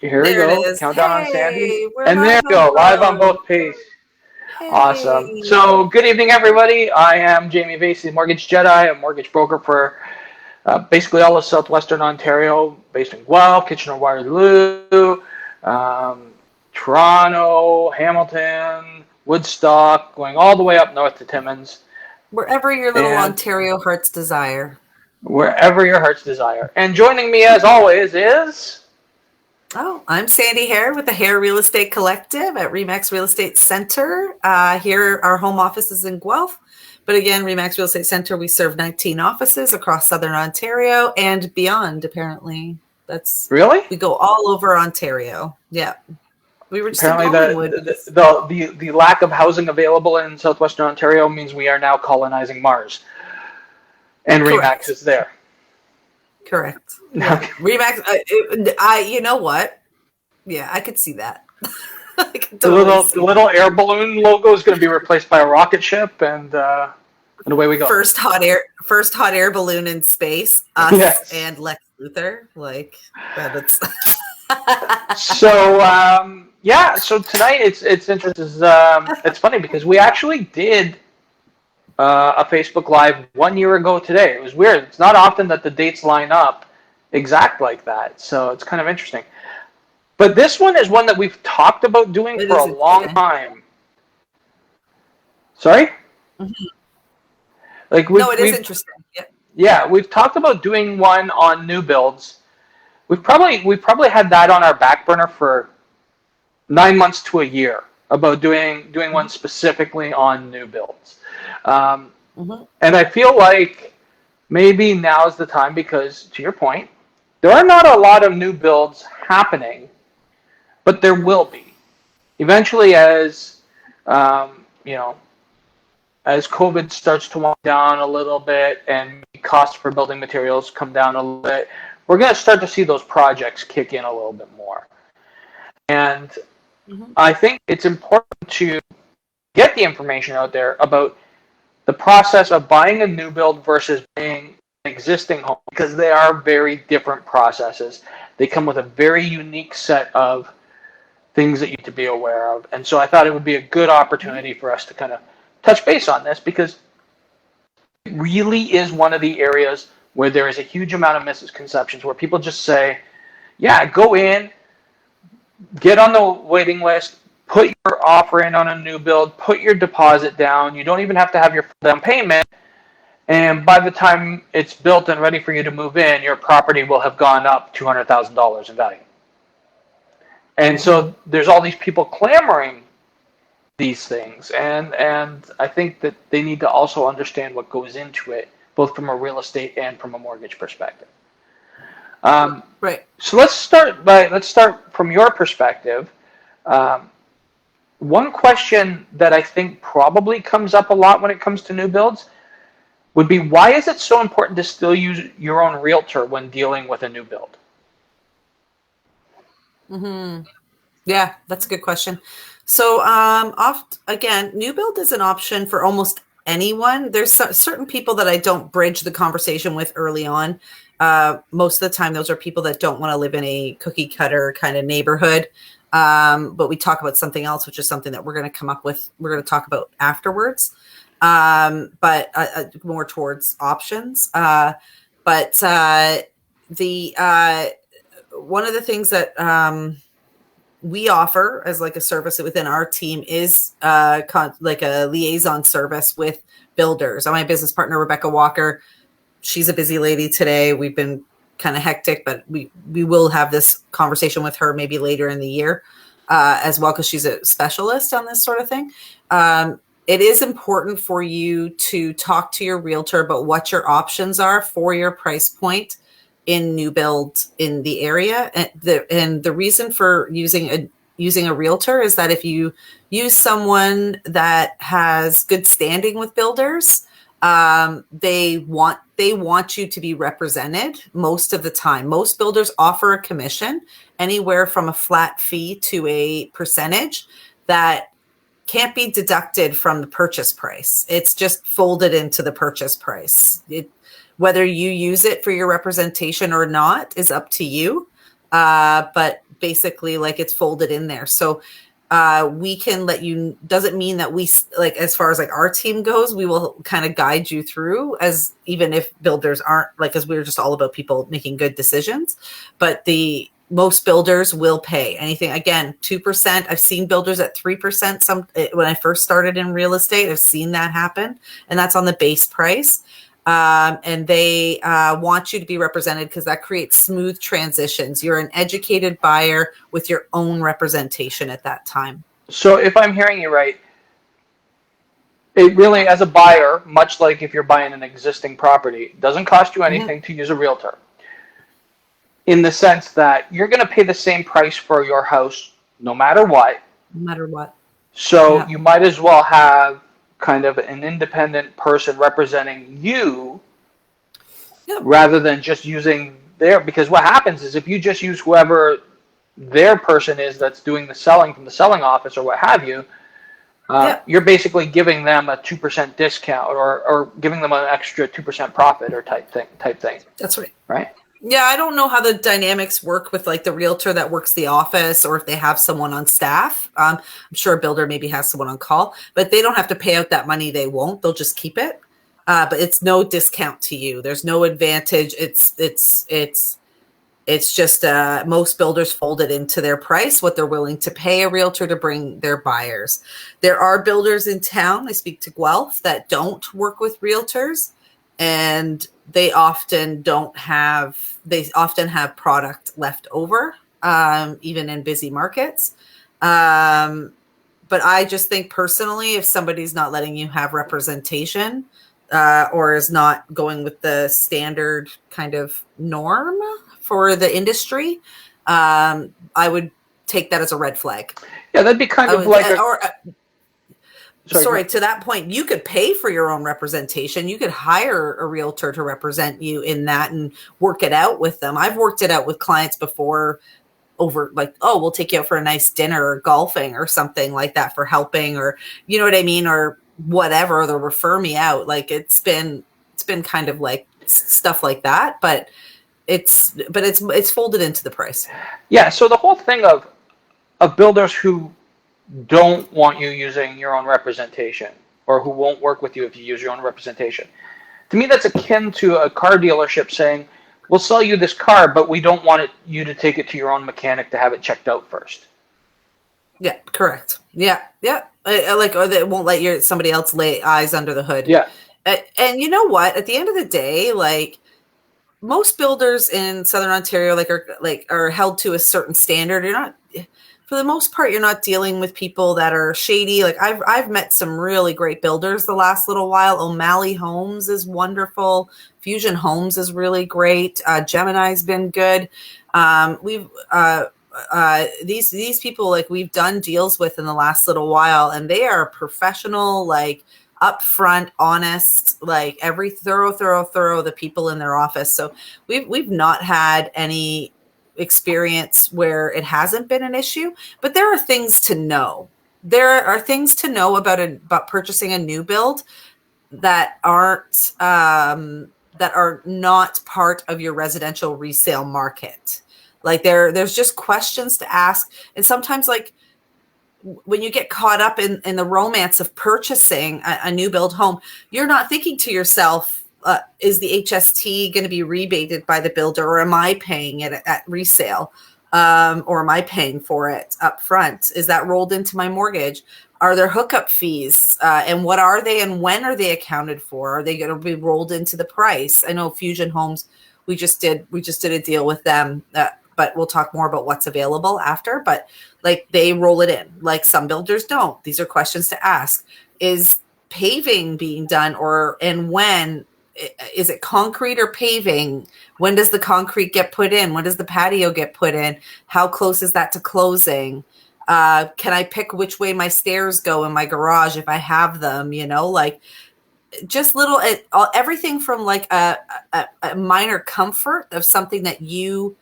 Here we There it go. is. Countdown on Sandy. Hey, we're And there live we on go. Live on both. both pages. Awesome. Hey. So, good evening, everybody. I am Jamie Vase, the Mortgage Jedi, a mortgage broker for basically all of southwestern Ontario, based in Guelph, Kitchener-Waterloo, Toronto, Hamilton, Woodstock, going all the way up north to Timmins, Wherever your little and Ontario hearts desire. wherever your heart's desire. And joining me, as always, is... Oh, I'm Sandy Hare with the Hare Real Estate Collective at Remax Real Estate Center. Here, our home office is in Guelph. But again, Remax Real Estate Center, we serve 19 offices across Southern Ontario and beyond, apparently. Really? We go all over Ontario. Yeah. We were just in Apparently, Collingwood. the lack of housing available in southwestern Ontario means we are now colonizing Mars, and Correct. Remax is there. Correct. Yeah. Remax. You know what? Yeah, I could see that. I could The little air balloon logo is going to be replaced by a rocket ship, and away we go. First hot air balloon in space. Us Yes. and Lex Luthor. Like that's. So so tonight it's interesting. It's funny because we actually did a Facebook Live 1 year ago today. It was weird. It's not often that the dates line up exact like that, so it's kind of interesting. But this one is one that we've talked about doing for a long time. Sorry? Mm-hmm. Like it is interesting. Yeah, we've talked about doing one on new builds. We've probably had that on our back burner for 9 months to a year about doing one specifically on new builds. And I feel like maybe now's the time because, to your point, there are not a lot of new builds happening, but there will be. Eventually, as as COVID starts to wind down a little bit and costs for building materials come down a little bit, we're going to start to see those projects kick in a little bit more. And I think it's important to get the information out there about the process of buying a new build versus buying an existing home, because they are very different processes. They come with a very unique set of things that you need to be aware of. And so I thought it would be a good opportunity for us to kind of touch base on this, because it really is one of the areas where there is a huge amount of misconceptions where people just say, yeah, go in, get on the waiting list, put your offer in on a new build, put your deposit down. You don't even have to have your down payment. And by the time it's built and ready for you to move in, your property will have gone up $200,000 in value. And so there's all these people clamoring these things. And I think that they need to also understand what goes into it, both from a real estate and from a mortgage perspective. Right. So let's start from your perspective. One question that I think probably comes up a lot when it comes to new builds would be, why is it so important to still use your own realtor when dealing with a new build? Yeah, that's a good question. So again, new build is an option for almost anyone. There's certain people that I don't bridge the conversation with early on. Most of the time, those are people that don't want to live in a cookie cutter kind of neighborhood. But we talk about something else, which is something that we're going to come up with. We're going to talk about afterwards, but more towards options. One of the things that we offer as like a service within our team is like a liaison service with builders. My business partner, Rebecca Walker, she's a busy lady today. We've been kind of hectic, but we will have this conversation with her maybe later in the year as well, because she's a specialist on this sort of thing. It is important for you to talk to your realtor about what your options are for your price point in new build in the area. And the reason for using a realtor is that if you use someone that has good standing with builders, they want you to be represented most of the time. Most builders offer a commission anywhere from a flat fee to a percentage that can't be deducted from the purchase price. It's just folded into the purchase price. Whether you use it for your representation or not is up to you. But basically like it's folded in there. So we can let you, doesn't mean that we, like, as far as like our team goes, we will kind of guide you through, as even if builders aren't, like, as we're just all about people making good decisions, but most builders will pay anything. Again, 2%. I've seen builders at 3%. When I first started in real estate, I've seen that happen, and that's on the base price. And they want you to be represented because that creates smooth transitions. You're an educated buyer with your own representation at that time. So if I'm hearing you right, it really, as a buyer, much like if you're buying an existing property, doesn't cost you anything to use a realtor, in the sense that you're going to pay the same price for your house no matter what. No matter what. So you might as well have kind of an independent person representing you rather than just using because what happens is if you just use whoever their person is that's doing the selling from the selling office or what have you, you're basically giving them a 2% discount or giving them an extra 2% profit or type thing. That's right. Right? Yeah, I don't know how the dynamics work with like the realtor that works the office, or if they have someone on staff. I'm sure a builder maybe has someone on call, but they don't have to pay out that money. They won't. They'll just keep it. But it's no discount to you. There's no advantage. It's just most builders fold it into their price, what they're willing to pay a realtor to bring their buyers. There are builders in town, I speak to Guelph, that don't work with realtors, and they often have product left over, even in busy markets. But I just think personally, if somebody's not letting you have representation, or is not going with the standard kind of norm for the industry, I would take that as a red flag. Yeah, that'd be kind of like Sorry, to that point, you could pay for your own representation. You could hire a realtor to represent you in that and work it out with them. I've worked it out with clients before over like, oh, we'll take you out for a nice dinner or golfing or something like that for helping, or you know what I mean, or whatever, they'll refer me out. Like it's been kind of like stuff like that, but it's folded into the price. Yeah. So the whole thing of builders who don't want you using your own representation, or who won't work with you if you use your own representation, to me that's akin to a car dealership saying, we'll sell you this car, but we don't want you to take it to your own mechanic to have it checked out first. Yeah, correct. Yeah. Or they won't let somebody else lay eyes under the hood. Yeah. And you know what? At the end of the day, like most builders in Southern Ontario, are held to a certain standard. You're not, for the most part, you're not dealing with people that are shady. Like I've met some really great builders the last little while. O'Malley Homes is wonderful. Fusion Homes is really great. Gemini's been good. These people, like, we've done deals with in the last little while, and they are professional, like upfront, honest, like every thorough the people in their office. So we've not had any experience where it hasn't been an issue, but there are things to know. There are things to know about purchasing a new build that are not part of your residential resale market. Like there's just questions to ask. And sometimes, like, when you get caught up in the romance of purchasing a new build home, you're not thinking to yourself, is the HST going to be rebated by the builder, or am I paying it at resale? Or am I paying for it up front? Is that rolled into my mortgage? Are there hookup fees? And what are they, and when are they accounted for? Are they going to be rolled into the price? I know Fusion Homes, we just did a deal with them, but we'll talk more about what's available after. But like, they roll it in, like some builders don't. These are questions to ask. Is paving being done, and when? Is it concrete or paving? When does the concrete get put in? When does the patio get put in? How close is that to closing? Can I pick which way my stairs go in my garage if I have them? You know, like just everything from like a minor comfort of something that you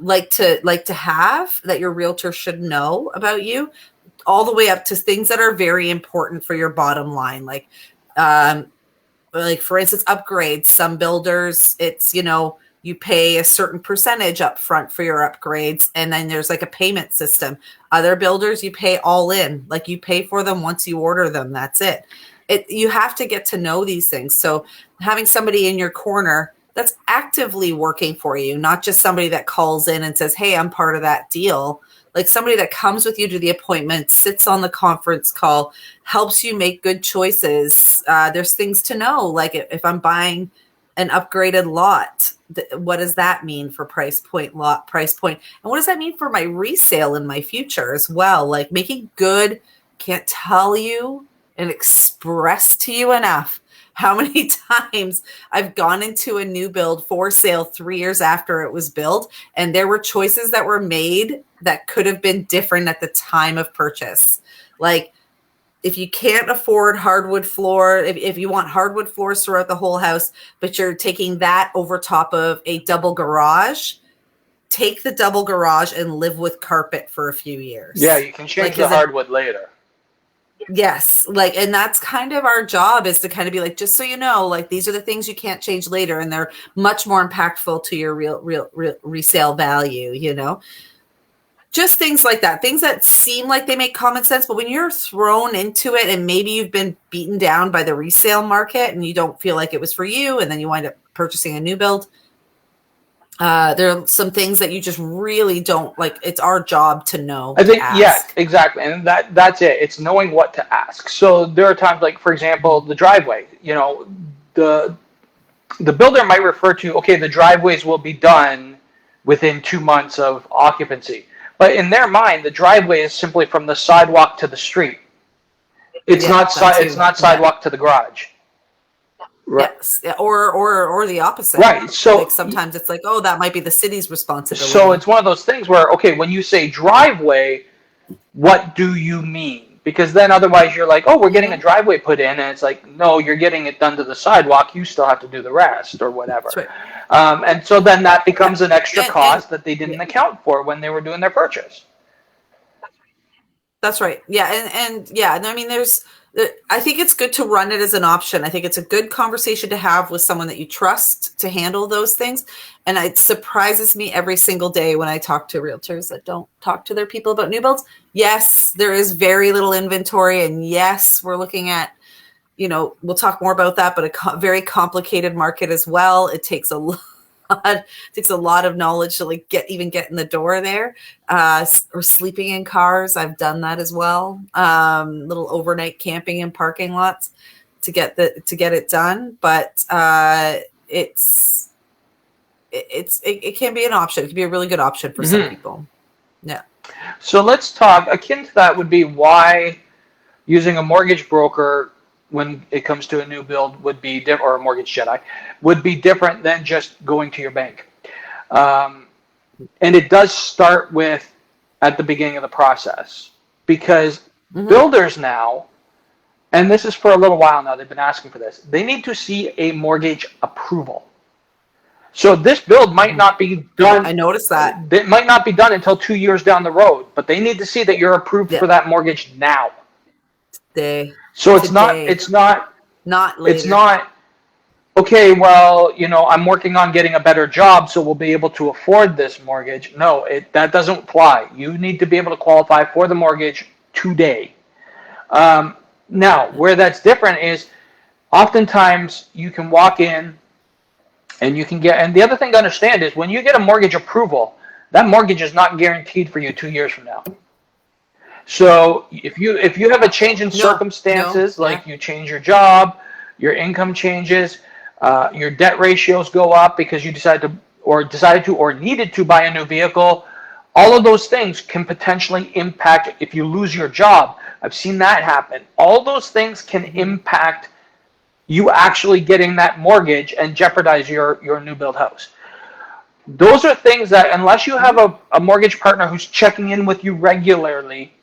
like to have, that your realtor should know about you, all the way up to things that are very important for your bottom line. Like for instance, upgrades. Some builders, it's, you you pay a certain percentage up front for your upgrades, and then there's like a payment system. Other builders, you pay all in, like you pay for them once you order them. That's it. You have to get to know these things. So having somebody in your corner that's actively working for you, not just somebody that calls in and says, hey, I'm part of that deal. Like somebody that comes with you to the appointment, sits on the conference call, helps you make good choices. There's things to know. Like if I'm buying an upgraded lot, what does that mean for price point, lot price point? And what does that mean for my resale in my future as well? Like making good, can't tell you and express to you enough how many times I've gone into a new build for sale 3 years after it was built, and there were choices that were made that could have been different at the time of purchase. Like if you can't afford hardwood floor, if you want hardwood floors throughout the whole house, but you're taking that over top of a double garage, take the double garage and live with carpet for a few years. Yeah, you can change the hardwood later. Yes, like, and that's kind of our job, is to kind of be like, just so you know, like these are the things you can't change later, and they're much more impactful to your real resale value, you know? Just things like that, things that seem like they make common sense, but when you're thrown into it and maybe you've been beaten down by the resale market and you don't feel like it was for you, and then you wind up purchasing a new build, there are some things that you just really don't like. It's our job to know. I think, yeah, exactly. And that's it. It's knowing what to ask. So there are times, like, for example, the driveway, you know, the builder might refer to, okay, the driveways will be done within 2 months of occupancy. But in their mind, the driveway is simply from the sidewalk to the street. It's not sidewalk to the garage. Right. Yes, or the opposite. Right. So like sometimes it's like, oh, that might be the city's responsibility. So it's one of those things where, okay, when you say driveway, what do you mean? Because then otherwise you're like, oh, we're getting a driveway put in, and it's like, no, you're getting it done to the sidewalk. You still have to do the rest or whatever. That's right. And so then that becomes an extra cost that they didn't account for when they were doing their purchase. That's right. Yeah, and yeah, I mean, I think it's good to run it as an option. I think it's a good conversation to have with someone that you trust to handle those things. And it surprises me every single day when I talk to realtors that don't talk to their people about new builds. Yes, there is very little inventory. And yes, we're looking at, you know, we'll talk more about that, but a very complicated market as well. It takes a lot of knowledge to like get in the door there, or sleeping in cars. I've done that as well. Little overnight camping in parking lots to get it done. But it can be an option. It can be a really good option for some people. Yeah. So let's talk. Akin to that would be why using a mortgage broker when it comes to a new build would be different, or a mortgage Jedi would be different than just going to your bank. And it does start with at the beginning of the process, because builders now, and this is for a little while now, they've been asking for this, they need to see a mortgage approval. So this build might not be done. I noticed that. It might not be done until 2 years down the road, but they need to see that you're approved for that mortgage now. So it's not later. It's not, okay, well, you know, I'm working on getting a better job, so we'll be able to afford this mortgage. No, that doesn't apply. You need to be able to qualify for the mortgage today. Now, where that's different is oftentimes you can walk in and you can get, and the other thing to understand is when you get a mortgage approval, that mortgage is not guaranteed for you 2 years from now. So if you have a change in circumstances, like you change your job, your income changes, your debt ratios go up because you decided to or needed to buy a new vehicle, all of those things can potentially impact if you lose your job. I've seen that happen. All those things can impact you actually getting that mortgage and jeopardize your new build house. Those are things that, unless you have a mortgage partner who's checking in with you regularly,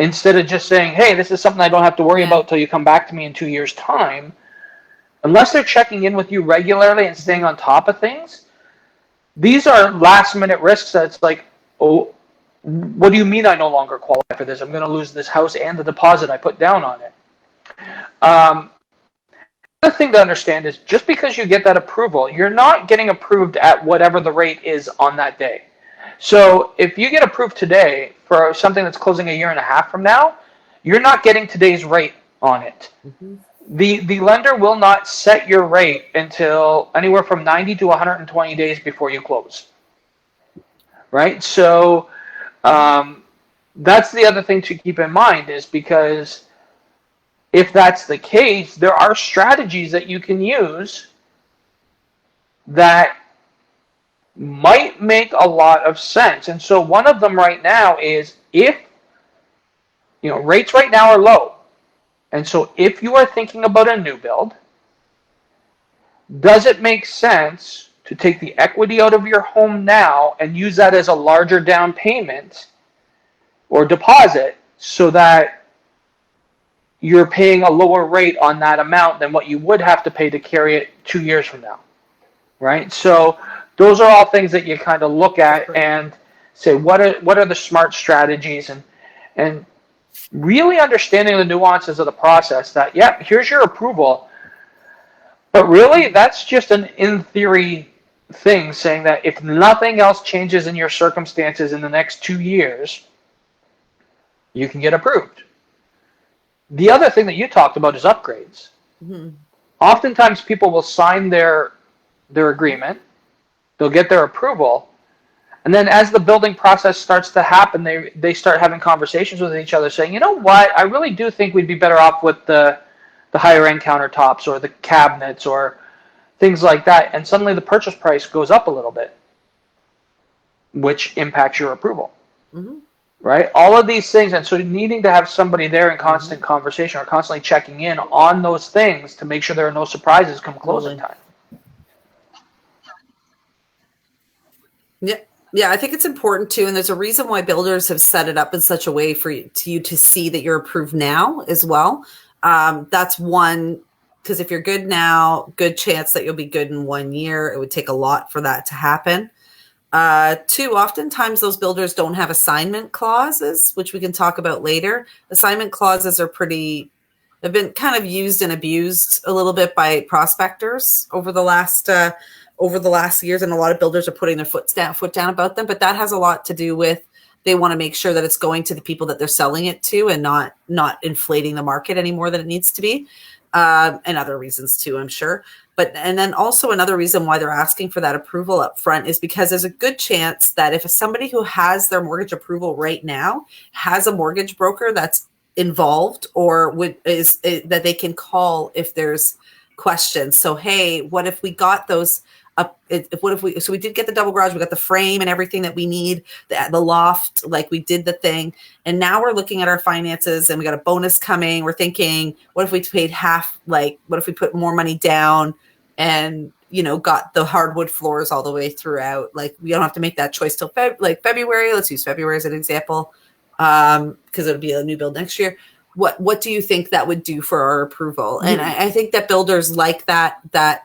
instead of just saying, hey, this is something I don't have to worry about till you come back to me in 2 years' time, unless they're checking in with you regularly and staying on top of things, these are last-minute risks that it's like, oh, what do you mean I no longer qualify for this? I'm going to lose this house and the deposit I put down on it. The thing to understand is just because you get that approval, you're not getting approved at whatever the rate is on that day. So if you get approved today for something that's closing a year and a half from now, you're not getting today's rate on it. Mm-hmm. The lender will not set your rate until anywhere from 90 to 120 days before you close. Right? So that's the other thing to keep in mind, is because if that's the case, there are strategies that you can use that might make a lot of sense. And so one of them right now is, if rates right now are low, and so if you are thinking about a new build, does it make sense to take the equity out of your home now and use that as a larger down payment or deposit, so that you're paying a lower rate on that amount than what you would have to pay to carry it 2 years from now, right? So those are all things that you kind of look at and say, what are the smart strategies, and really understanding the nuances of the process. That, yeah, here's your approval, but really that's just an in theory thing, saying that if nothing else changes in your circumstances in the next 2 years, you can get approved. The other thing that you talked about is upgrades. Mm-hmm. Oftentimes people will sign their agreement, they'll get their approval, and then as the building process starts to happen, they start having conversations with each other saying, you know what, I really do think we'd be better off with the higher end countertops or the cabinets or things like that. And suddenly the purchase price goes up a little bit, which impacts your approval. Mm-hmm. Right? All of these things. And so needing to have somebody there in constant conversation or constantly checking in on those things to make sure there are no surprises come closing time. Yeah. Yeah, I think it's important too. And there's a reason why builders have set it up in such a way for you to see that you're approved now as well. That's one, because if you're good now, good chance that you'll be good in 1 year. It would take a lot for that to happen. Two, oftentimes those builders don't have assignment clauses, which we can talk about later. Assignment clauses have been kind of used and abused a little bit by prospectors over the last years, and a lot of builders are putting their foot down about them. But that has a lot to do with, they want to make sure that it's going to the people that they're selling it to, and not inflating the market any more than it needs to be, and other reasons too, I'm sure. And then also another reason why they're asking for that approval up front is because there's a good chance that if somebody who has their mortgage approval right now has a mortgage broker that's involved, or that they can call if there's questions. So, hey, what if we got those so we did get the double garage, we got the frame and everything that we need, the loft, like we did the thing. And now we're looking at our finances and we got a bonus coming. We're thinking, what if we paid half, like, what if we put more money down and, got the hardwood floors all the way throughout? Like, we don't have to make that choice till February. Let's use February as an example, because it'll be a new build next year. What do you think that would do for our approval? Mm-hmm. And I think that builders like that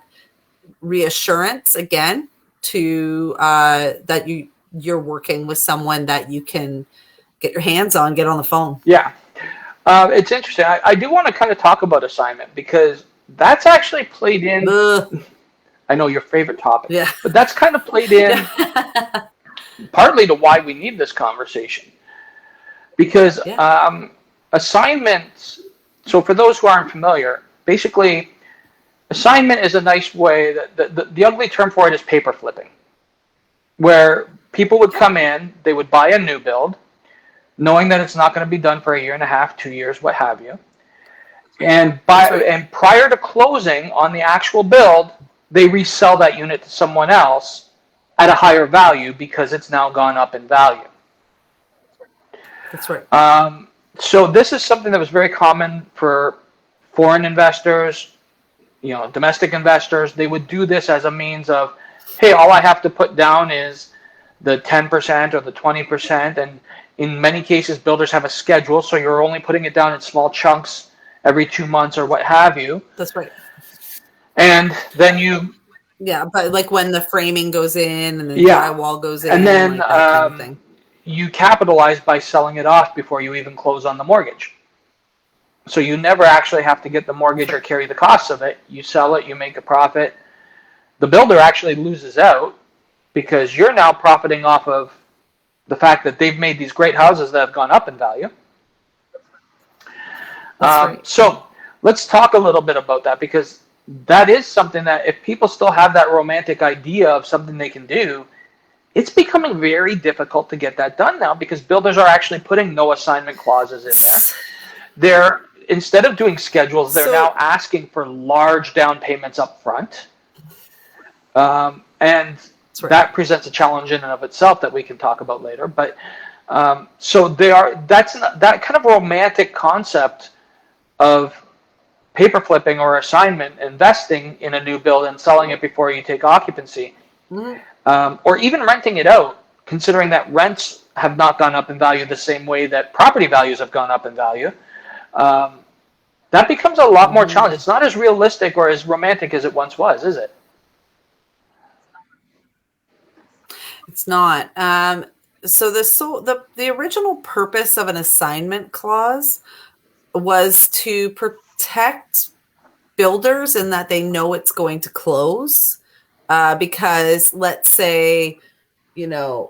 reassurance, again, to that you're working with someone that you can get your hands on, get on the phone. Yeah. It's interesting. I do want to kind of talk about assignment, because that's actually played in. I know your favorite topic, yeah, but that's kind of played in partly to why we need this conversation, because assignments. So for those who aren't familiar, basically, assignment is a nice way that the ugly term for it is paper flipping, where people would come in, they would buy a new build, knowing that it's not going to be done for a year and a half, 2 years, what have you. And prior to closing on the actual build, they resell that unit to someone else at a higher value because it's now gone up in value. That's right. So this is something that was very common for foreign investors, domestic investors. They would do this as a means of, hey, all I have to put down is the 10% or the 20%. And in many cases, builders have a schedule, so you're only putting it down in small chunks every 2 months or what have you. That's right. And then you... Yeah, but like when the framing goes in and the drywall goes in. And then like that kind of thing. You capitalize by selling it off before you even close on the mortgage. So you never actually have to get the mortgage or carry the costs of it. You sell it, you make a profit. The builder actually loses out because you're now profiting off of the fact that they've made these great houses that have gone up in value. Right. So let's talk a little bit about that, because that is something that if people still have that romantic idea of something they can do, it's becoming very difficult to get that done now, because builders are actually putting no assignment clauses in there. Instead of doing schedules, they're now asking for large down payments up front. And that presents a challenge in and of itself that we can talk about later. But so that's that kind of romantic concept of paper flipping or assignment, investing in a new build and selling it before you take occupancy, or even renting it out, considering that rents have not gone up in value the same way that property values have gone up in value. That becomes a lot more challenging. It's not as realistic or as romantic as it once was, is it? It's not. So the original purpose of an assignment clause was to protect builders in that they know it's going to close. Because let's say, Jane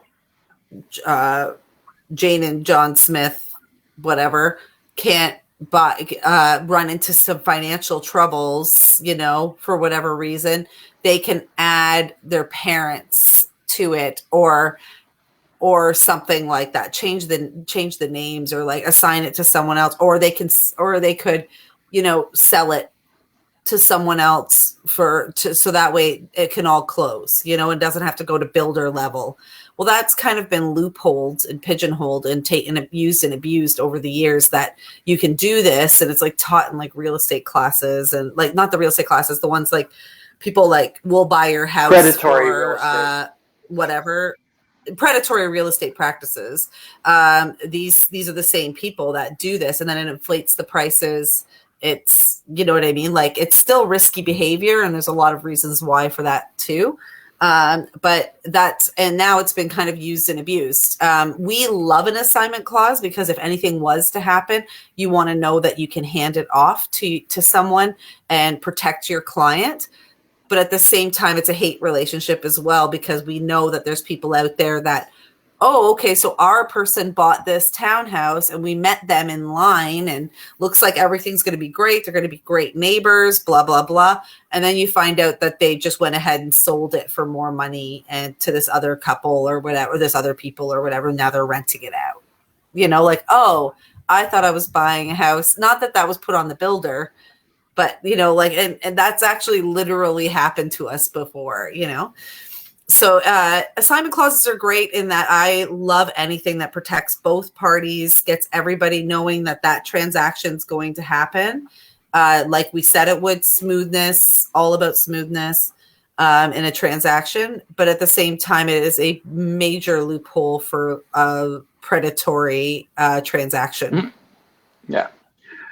and John Smith, whatever, can't run into some financial troubles, for whatever reason, they can add their parents to it or something like that, change the names, or like assign it to someone else, or they could sell it to someone else so that way it can all close, and doesn't have to go to builder level. Well, that's kind of been loopholed and pigeonholed and used and abused over the years, that you can do this. And it's like taught in like real estate classes, and like not the real estate classes, the ones like people like will buy your house predatory for real estate. Whatever predatory real estate practices. These are the same people that do this, and then it inflates the prices. It's, you know what I mean? Like, it's still risky behavior, and there's a lot of reasons why for that too. But now it's been kind of used and abused. We love an assignment clause because if anything was to happen, you want to know that you can hand it off to someone and protect your client. But at the same time, it's a hate relationship as well, because we know that there's people out there that, oh, okay, so our person bought this townhouse and we met them in line and looks like everything's going to be great. They're going to be great neighbors, blah, blah, blah. And then you find out that they just went ahead and sold it for more money and to this other couple or whatever, or this other people or whatever. Now they're renting it out. Like, oh, I thought I was buying a house. Not that that was put on the builder, but, and that's actually literally happened to us before, So assignment clauses are great in that I love anything that protects both parties, gets everybody knowing that transaction's going to happen. Like we said it would, smoothness, all about smoothness in a transaction. But at the same time, it is a major loophole for a predatory transaction. Mm-hmm.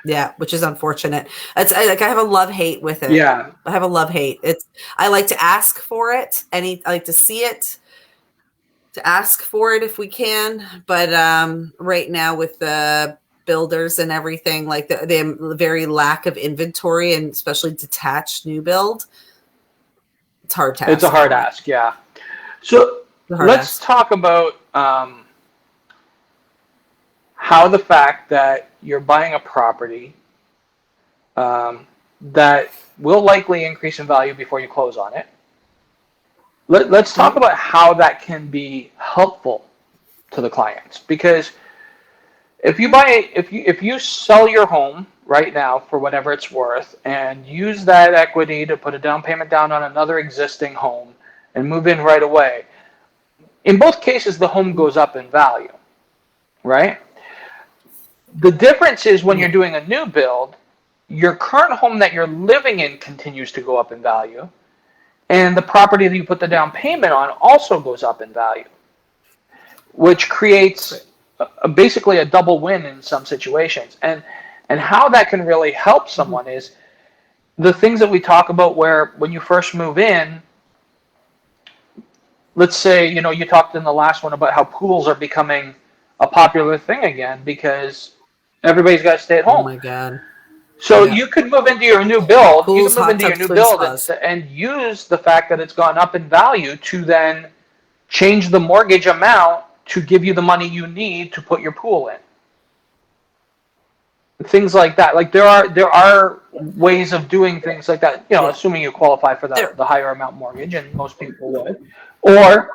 Yeah, which is unfortunate. I have a love-hate with it. Yeah. I have a love-hate. I like to ask for it. I like to see it, to ask for it if we can. But right now with the builders and everything, like the very lack of inventory, and especially detached new build, it's hard to ask. It's a hard ask, yeah. So let's talk about how the fact that you're buying a property that will likely increase in value before you close on it. Let's talk about how that can be helpful to the clients, because if you sell your home right now for whatever it's worth and use that equity to put a down payment down on another existing home and move in right away, in both cases the home goes up in value, right? The difference is when you're doing a new build, your current home that you're living in continues to go up in value, and the property that you put the down payment on also goes up in value, which creates basically a double win in some situations. And how that can really help someone is the things that we talk about, where when you first move in, let's say, you talked in the last one about how pools are becoming a popular thing again because everybody's got to stay at home. Oh my God. So you could move into your new build. You Pools, can move hot into your tubs, new twin build spas. and use the fact that it's gone up in value to then change the mortgage amount to give you the money you need to put your pool in. Things like that. Like there are ways of doing things like that. You know, assuming you qualify for the higher amount mortgage, and most people would. Or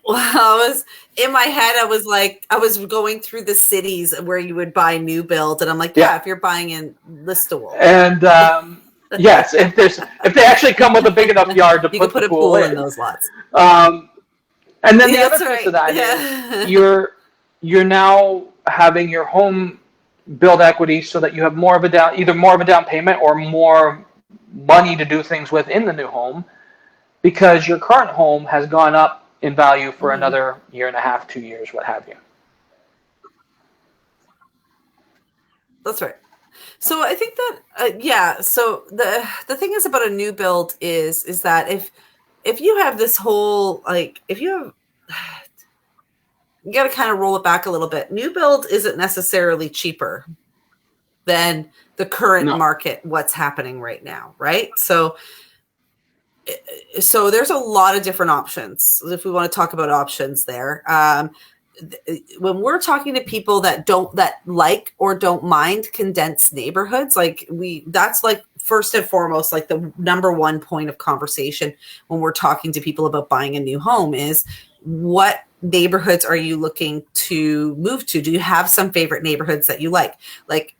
well, I was in my head. I was like, I was going through the cities where you would buy new build, and I'm like, yeah, if you're buying in Listowel, and yes, if they actually come with a big enough yard to you can put put the a pool in in those lots. And then the other piece of that is you're now having your home build equity so that you have either more of a down payment or more money to do things with in the new home, because your current home has gone up in value for another year and a half, 2 years, what have you. That's right. So I think that So the thing is about a new build is that if you have this whole if you have you got to kind of roll it back a little bit. New build isn't necessarily cheaper than the current market, what's happening right now, right? So there's a lot of different options. If we want to talk about options there, when we're talking to people that like or don't mind condensed neighborhoods, that's first and foremost, like the number one point of conversation when we're talking to people about buying a new home is, what neighborhoods are you looking to move to? Do you have some favorite neighborhoods that you like? Like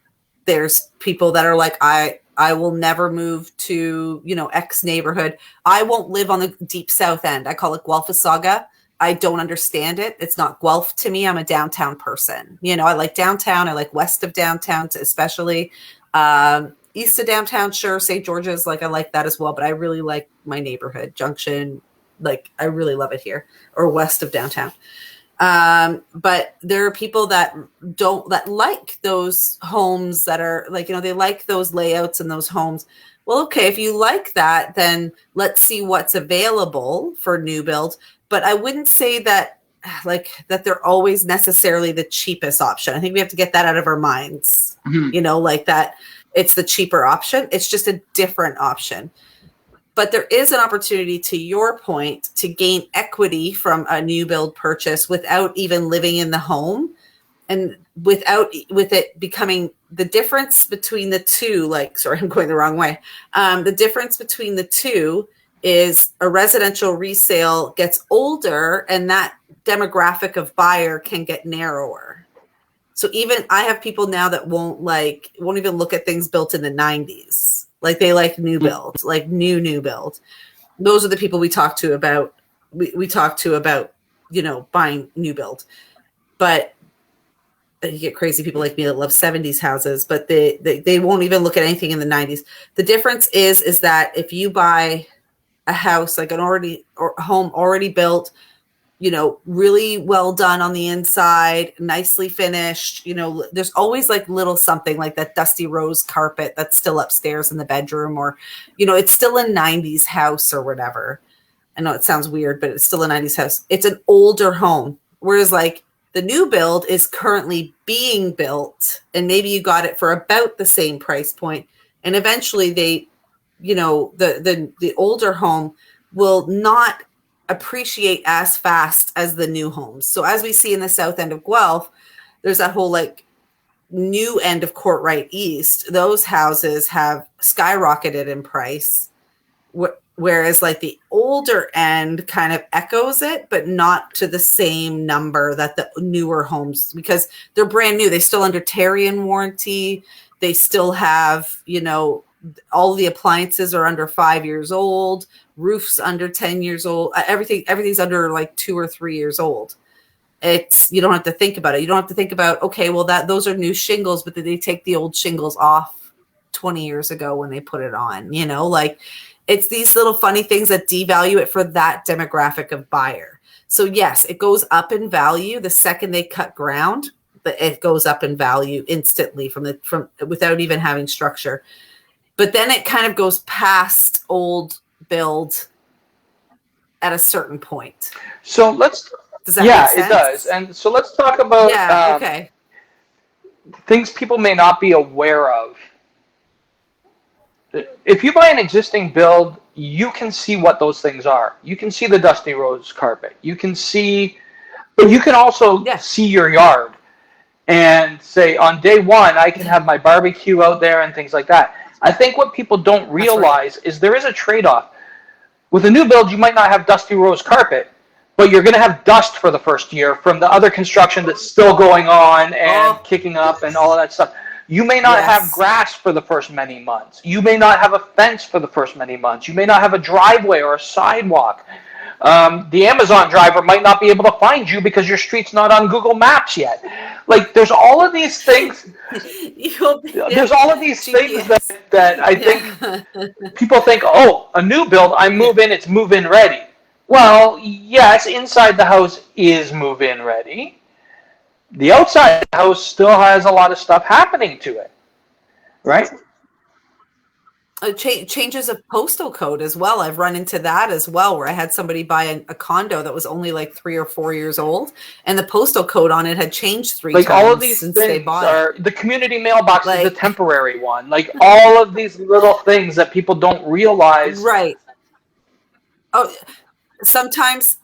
there's people that are like, I will never move to, X neighborhood. I won't live on the deep South End. I call it Guelphissaga. I don't understand it. It's not Guelph to me. I'm a downtown person. I like downtown. I like west of downtown, especially east of downtown. Sure. St. George's. I like that as well. But I really like my neighborhood, Junction. I really love it here, or west of downtown. But there are people that like those homes that are they like those layouts and those homes. Well, okay, if you like that, then let's see what's available for new build. But I wouldn't say that that they're always necessarily the cheapest option. I think we have to get that out of our minds, that it's the cheaper option. It's just a different option. But there is an opportunity, to your point, to gain equity from a new build purchase without even living in the home, and with it becoming the difference between the two. Sorry, I'm going the wrong way. The difference between the two is a residential resale gets older, and that demographic of buyer can get narrower. So even I have people now that won't even look at things built in the 90s. They like new build, new build. Those are the people we talk to about. We talk to about, buying new build. But you get crazy people like me that love 70s houses, but they won't even look at anything in the 90s. The difference is that if you buy a house, an home already built, really well done on the inside, nicely finished, there's always little something like that dusty rose carpet that's still upstairs in the bedroom, or, it's still a 90s house or whatever. I know it sounds weird, but it's still a 90s house. It's an older home. Whereas the new build is currently being built, and maybe you got it for about the same price point. And eventually the older home will not appreciate as fast as the new homes. So as we see in the south end of Guelph, there's that whole new end of Courtright East. Those houses have skyrocketed in price, whereas the older end kind of echoes it, but not to the same number that the newer homes, because they're brand new. They still under Tarion warranty. They still have, all the appliances are under 5 years old, roofs under 10 years old, everything's under 2 or 3 years old. You don't have to think about it. You don't have to think about, okay, well those are new shingles, but did they take the old shingles off 20 years ago when they put it on? It's these little funny things that devalue it for that demographic of buyer. So yes, it goes up in value the second they cut ground, but it goes up in value instantly from without even having structure. But then it kind of goes past old build at a certain point. So does that make sense? It does. And so let's talk about things people may not be aware of if you buy an existing build, you can see what those things are. You can see the dusty rose carpet. You can see, but you can also see your yard and say on day one, I can have my barbecue out there and things like that. I think what people don't realize is there is a trade-off. With a new build, you might not have dusty rose carpet, but you're going to have dust for the first year from the other construction that's still going on and kicking up and all of that stuff. You may not have grass for the first many months. You may not have a fence for the first many months. You may not have a driveway or a sidewalk. The Amazon driver might not be able to find you because your street's not on Google Maps yet. Like, there's all of these things. There's all of these things that I think people think, oh, a new build, I move in, it's move-in ready. Well, yes, inside the house is move-in ready. The outside of the house still has a lot of stuff happening to it, right? Changes of postal code as well. I've run into that as well, where I had somebody buy a condo that was only like 3 or 4 years old, and the postal code on it had changed three times. All of these since things they bought are the community mailbox is a temporary one. Like all of these little things that people don't realize. Right. Oh. Sometimes,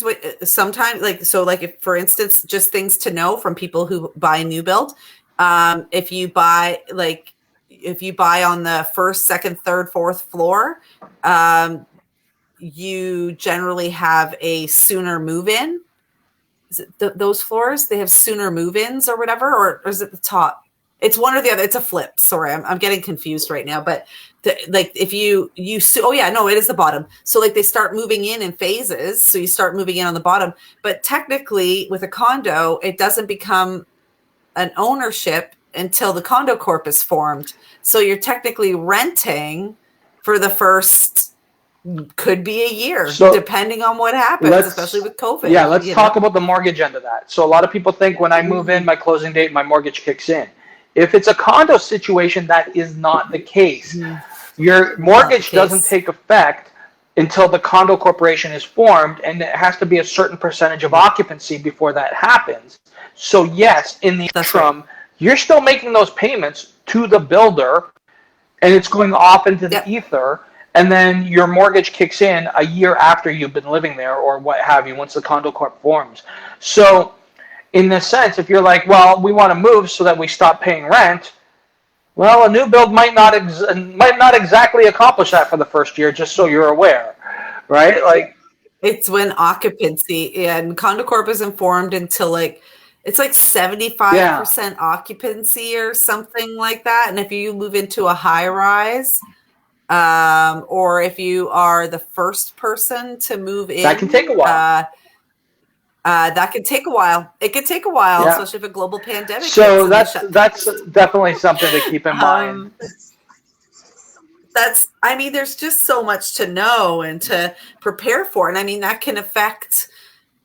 like, so like if, for instance, just things to know from people who buy a new build, if you buy on the first, second, third, fourth floor, you generally have a sooner move-in. Is it those floors? They have sooner move-ins or whatever, or is it the top? It's one or the other. It's a flip. Sorry, I'm getting confused right now. But if you it is the bottom. So like they start moving in phases. So you start moving in on the bottom. But technically, with a condo, it doesn't become an ownership until the condo corp is formed. So you're technically renting for the first, could be a year, depending on what happens, especially with COVID. Yeah, let's talk about the mortgage end of that. So a lot of people think when I move in, my closing date, my mortgage kicks in. If it's a condo situation, that is not the case. Your mortgage doesn't take effect until the condo corporation is formed, and it has to be a certain percentage of occupancy before that happens. So yes, in the interim, you're still making those payments to the builder, and it's going off into the ether, and then your mortgage kicks in a year after you've been living there or what have you, once the condo corp forms. So in this sense, if you're like, well, we want to move so that we stop paying rent, well, a new build might not exactly accomplish that for the first year, just so you're aware, right? Like, it's when occupancy and condo corp is informed until it's like 75% occupancy or something like that. And if you move into a high rise, or if you are the first person to move in, that can take a while. That can take a while. It could take a while, especially if a global pandemic. So that's definitely something to keep in mind. There's just so much to know and to prepare for, and I mean that can affect.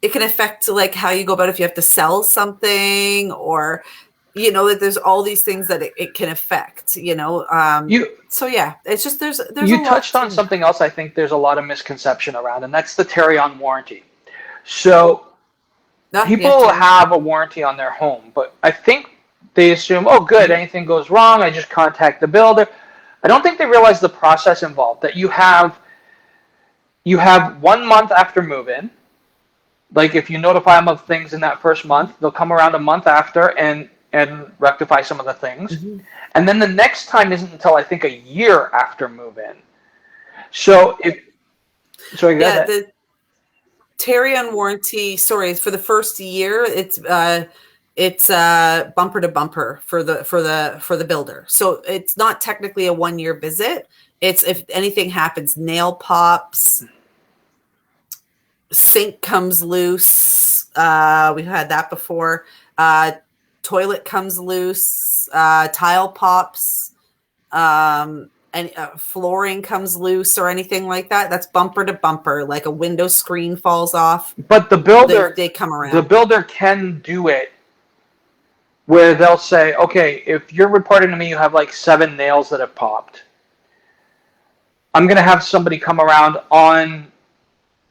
It can affect like how you go about if you have to sell something, or that there's all these things that it can affect. So yeah, it's just there's. You touched on something else. I think there's a lot of misconception around, and that's the carry-on warranty. So. People have a warranty on their home, but I think they assume, oh, good, anything goes wrong, I just contact the builder. I don't think they realize the process involved, that you have 1 month after move-in. Like if you notify them of things in that first month, they'll come around a month after and rectify some of the things. Mm-hmm. And then the next time isn't until I think a year after move-in. So the carry-on warranty, for the first year, it's bumper to bumper for the builder. So it's not technically a 1 year visit. It's if anything happens, nail pops, sink comes loose. We've had that before. Toilet comes loose. Tile pops. And flooring comes loose or anything like that. That's bumper to bumper, like a window screen falls off. But the builder, they come around. The builder can do it where they'll say, okay, if you're reporting to me you have like 7 nails that have popped, I'm going to have somebody come around on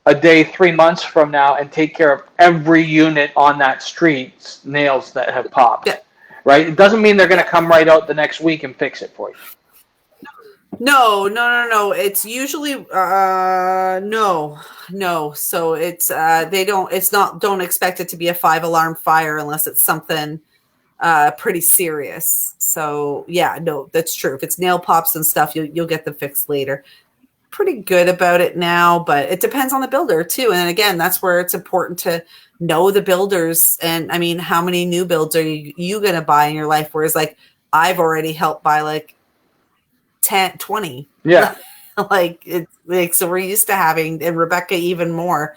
a day 3 months from now and take care of every unit on that street's nails that have popped. Yeah. Right? It doesn't mean they're going to come right out the next week and fix it for you. No. It's usually no. So it's they don't. It's not. Don't expect it to be a 5 alarm fire unless it's something pretty serious. So yeah, no, that's true. If it's nail pops and stuff, you'll get them fixed later. Pretty good about it now, but it depends on the builder too. And again, that's where it's important to know the builders. And I mean, how many new builds are you going to buy in your life? Whereas like I've already helped buy like 10, 20. Yeah. Like it's like, so we're used to having, and Rebecca even more.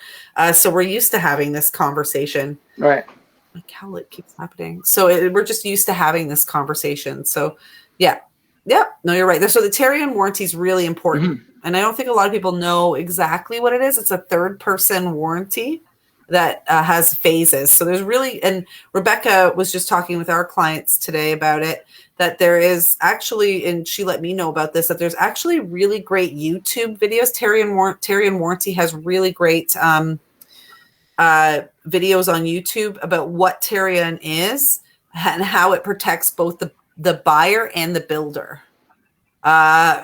So we're used to having this conversation. Right. Like how it keeps happening. So we're just used to having this conversation. So yeah. No, you're right. So the Tarion warranty is really important. Mm-hmm. And I don't think a lot of people know exactly what it is. It's a third-person warranty that has phases. So there's really, and Rebecca was just talking with our clients today about it, that there is actually, and she let me know about this, that there's actually really great YouTube videos. Tarion Warranty has really great videos on YouTube about what Tarion is and how it protects both the buyer and the builder.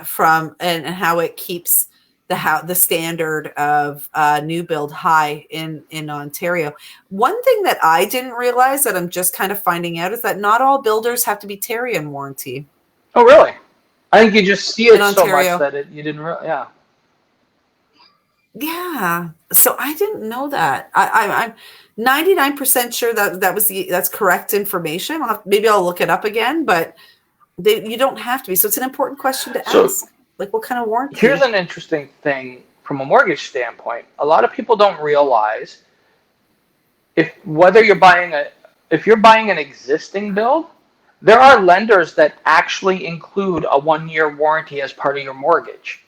From and how it keeps the standard of new build high in Ontario. One thing that I didn't realize that I'm just kind of finding out is that not all builders have to be Tarion warranty. Oh, really? I think you just see it so much that you didn't really, yeah. Yeah. So I didn't know that. I'm 99% sure that's correct information. Maybe I'll look it up again, but you don't have to be. So it's an important question to ask. Like, what kind of warranty? Here's an interesting thing from a mortgage standpoint. A lot of people don't realize whether you're buying an existing build, there are lenders that actually include a 1-year warranty as part of your mortgage.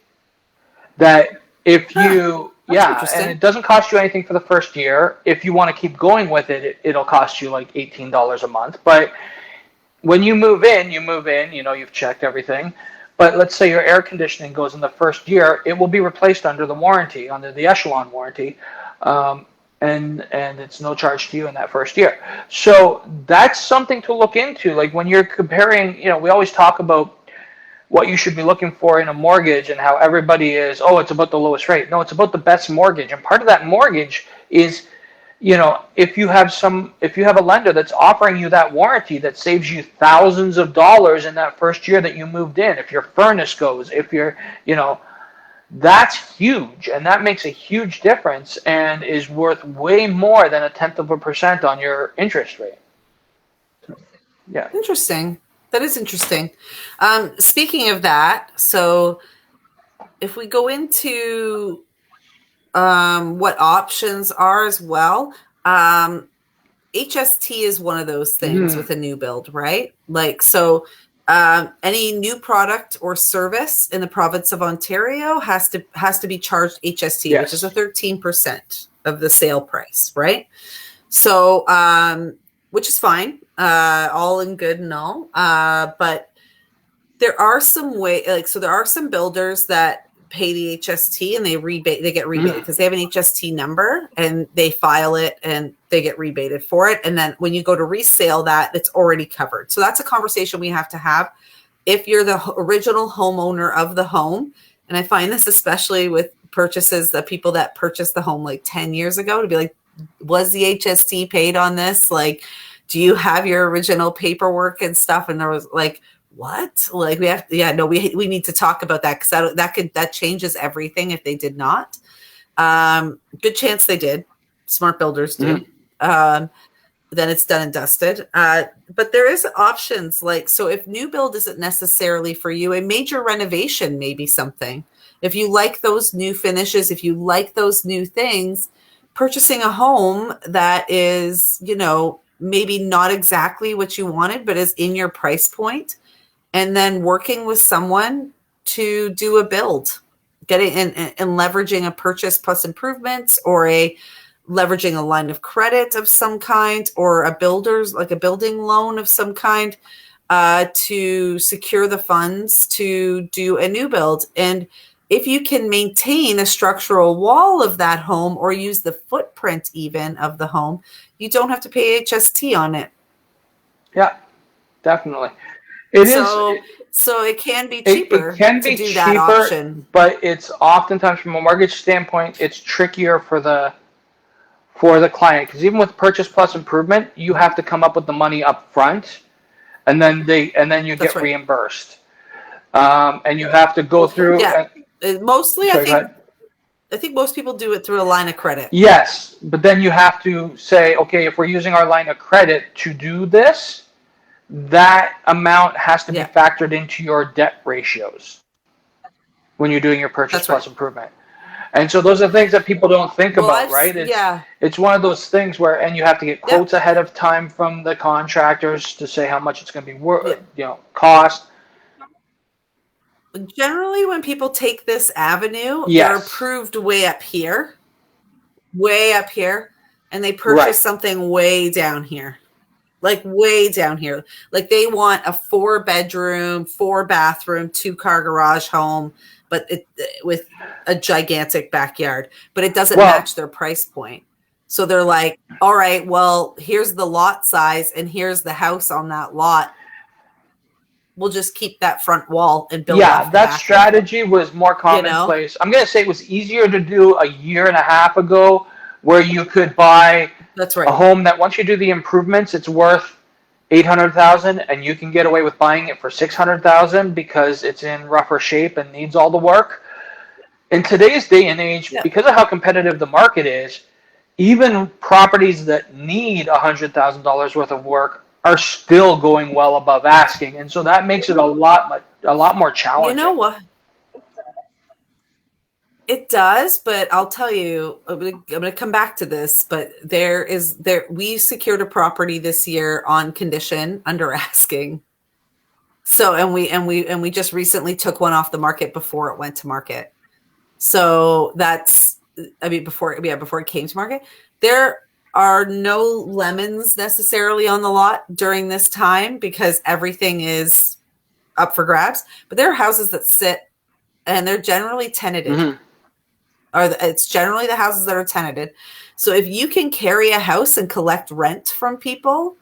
That if you, and it doesn't cost you anything for the first year. If you want to keep going with it, it'll cost you like $18 a month. But when you move in, you've checked everything. But let's say your air conditioning goes in the first year, it will be replaced under the warranty, under the Echelon warranty, and it's no charge to you in that first year. So that's something to look into. Like when you're comparing, we always talk about what you should be looking for in a mortgage and how everybody is, it's about the lowest rate. No, it's about the best mortgage. And part of that mortgage is, if you have a lender that's offering you that warranty that saves you thousands of dollars in that first year that you moved in, if your furnace goes, if you're, that's huge. And that makes a huge difference and is worth way more than 0.1% on your interest rate. Yeah. Interesting. That is interesting. Speaking of that, so if we go into what options are as well, HST is one of those things with a new build, right? Like, so any new product or service in the province of Ontario has to be charged HST, yes, which is a 13% of the sale price, right? So, which is fine, all in good and all. But there are some there are some builders that pay the HST and they get rebated because they have an HST number and they file it and they get rebated for it. And then when you go to resale that, it's already covered. So that's a conversation we have to have if you're the original homeowner of the home. And I find this especially with purchases, the people that purchased the home like 10 years ago, to be like, was the HST paid on this? Like, do you have your original paperwork and stuff? And there was like, what? Like we need to talk about that because that changes everything if they did not. Good chance they did. Smart builders do. Then it's done and dusted. But there is options so if new build isn't necessarily for you, a major renovation may be something. If you like those new finishes, if you like those new things, purchasing a home that is, maybe not exactly what you wanted, but is in your price point, and then working with someone to do a build, getting and leveraging a purchase plus improvements or leveraging a line of credit of some kind or a building loan of some kind to secure the funds to do a new build. And if you can maintain a structural wall of that home or use the footprint even of the home, you don't have to pay HST on it. Yeah, definitely. It is. So it can be It cheaper can to be do that cheaper, option. but it's oftentimes from a mortgage standpoint, it's trickier for the client because even with purchase plus improvement, you have to come up with the money up front, and then you That's get right. reimbursed, and you have to go through. Yeah, mostly Sorry, go ahead. I think most people do it through a line of credit. Yes, but then you have to say, okay, if we're using our line of credit to do this, that amount has to be factored into your debt ratios when you're doing your purchase plus improvement. And so those are things that people don't think about, right? It's one of those things where, and you have to get quotes ahead of time from the contractors to say how much it's going to be worth, cost. Generally, when people take this avenue, they're approved way up here, and they purchase something way down here. Like way down here. Like they want a 4-bedroom, 4-bathroom, 2-car garage home, but with a gigantic backyard. But it doesn't match their price point. So they're like, all right, well, here's the lot size and here's the house on that lot. We'll just keep that front wall and build off the that back strategy was more commonplace. I'm going to say it was easier to do a year and a half ago, where you could buy a home that once you do the improvements, it's worth $800,000, and you can get away with buying it for $600,000 because it's in rougher shape and needs all the work. In today's day and age, because of how competitive the market is, even properties that need $100,000 worth of work are still going well above asking, and so that makes it a lot more challenging. You know what? It does, but I'll tell you, I'm going to come back to this, but we secured a property this year on condition under asking. So, and we just recently took one off the market before it went to market. So before it came to market, there are no lemons necessarily on the lot during this time because everything is up for grabs, but there are houses that sit and they're generally tenanted. Mm-hmm. It's generally the houses that are tenanted. So if you can carry a house and collect rent from people,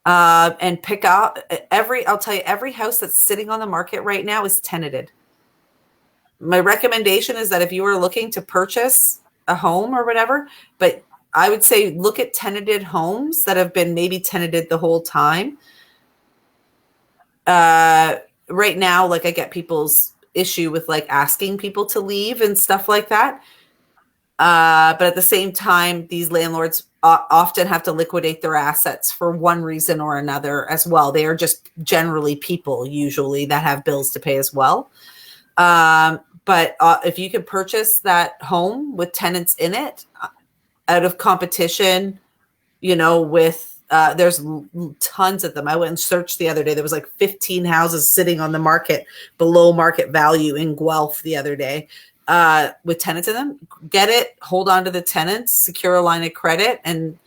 and pick out I'll tell you, every house that's sitting on the market right now is tenanted. My recommendation is that if you are looking to purchase a home or whatever, but I would say look at tenanted homes that have been maybe tenanted the whole time. Right now, like I get people's issue with like asking people to leave and stuff like that. But at the same time, these landlords often have to liquidate their assets for one reason or another as well. They are just generally people usually that have bills to pay as well. But if you can purchase that home with tenants in it out of competition, with there's tons of them. I went and searched the other day. There was like 15 houses sitting on the market below market value in Guelph the other day. With tenants in them, get it, hold on to the tenants, secure a line of credit, and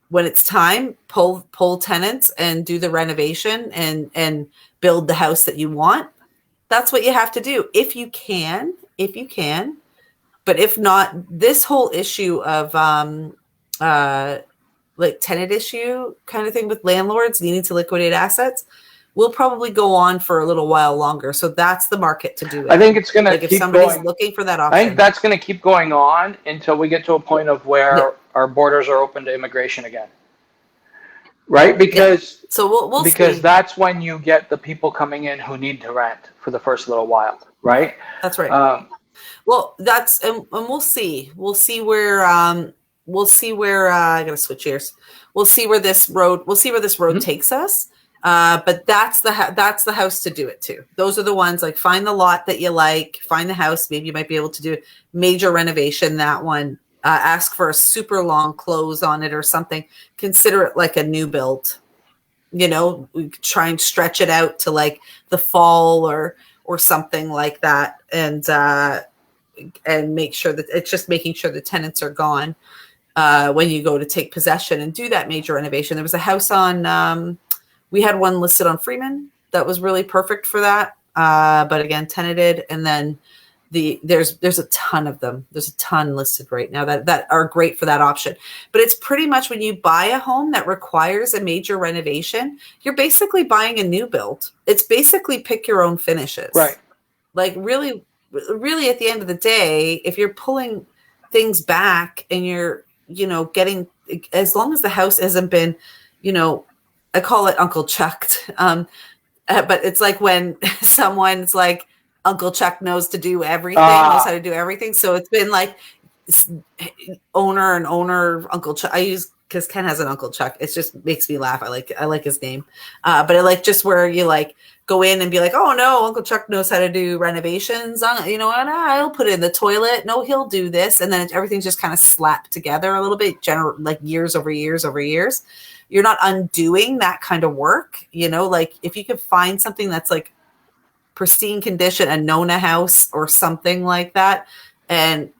when it's time, pull tenants and do the renovation and build the house that you want. That's what you have to do if you can. But if not, this whole issue of like tenant issue kind of thing with landlords needing to liquidate assets will probably go on for a little while longer. So that's the market to do it. I think it's going to keep if somebody's going. Looking for that option. I think that's going to keep going on until we get to a point of where our borders are open to immigration again. Right? Because so we'll because see. That's when you get the people coming in who need to rent for the first little while, right? That's right. Well, that's and we'll see. We'll see where I gotta switch gears. We'll see where this road takes us. But that's the house to do it to. Those are the ones, like, find the lot that you like, find the house. Maybe you might be able to do major renovation. That one, ask for a super long close on it or something. Consider it like a new build. Try and stretch it out to like the fall or something like that, and make sure that it's just making sure the tenants are gone when you go to take possession and do that major renovation. There was a house on. We had one listed on Freeman that was really perfect for that. But again, tenanted. And then there's a ton of them. There's a ton listed right now that are great for that option. But it's pretty much when you buy a home that requires a major renovation, you're basically buying a new build. It's basically pick your own finishes. Right. Like really at the end of the day, if you're pulling things back and you're, getting, as long as the house hasn't been, I call it Uncle Chucked. But it's like when someone's like, Uncle Chuck knows to do everything, knows how to do everything. So it's been like owner, Uncle Chuck. I use, because Ken has an Uncle Chuck. It just makes me laugh. I like his name. But I like just where you like go in and be like, oh no, Uncle Chuck knows how to do renovations. And I'll put it in the toilet. No, he'll do this. And then everything's just kind of slapped together a little bit, like years over years over years. You're not undoing that kind of work. Like if you could find something that's like pristine condition, a Nona house or something like that, and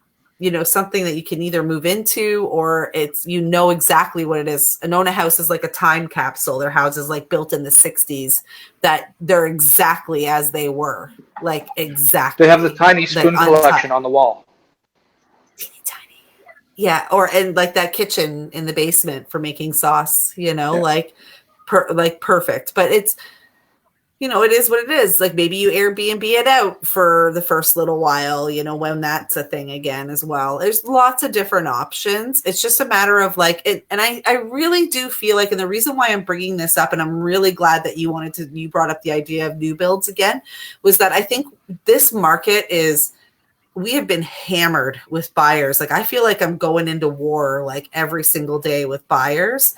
something that you can either move into or it's exactly what it is. A Nona house is like a time capsule. Their houses like built in the 60s, that they're exactly as they were, like exactly. They have the tiny spoon collection on the wall. Tiny. Yeah, and like that kitchen in the basement for making sauce, like perfect. But it's it is what it is. Like maybe you Airbnb it out for the first little while, when that's a thing again as well. There's lots of different options. It's just a matter of like, and I really do feel like, and the reason why I'm bringing this up, and I'm really glad that you brought up the idea of new builds again, was that I think this market we have been hammered with buyers. Like I feel like I'm going into war like every single day with buyers.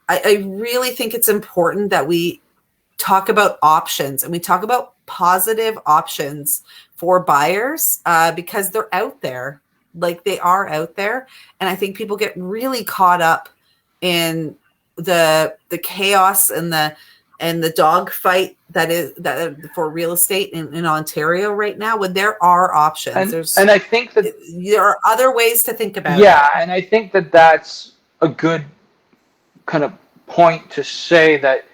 I really think it's important that we talk about options and we talk about positive options for buyers because they're out there. Like they are out there. And I think people get really caught up in the chaos and the dog fight that for real estate in Ontario right now, when there are options. And I think that there are other ways to think about it. Yeah, and I think that that's a good kind of point to say that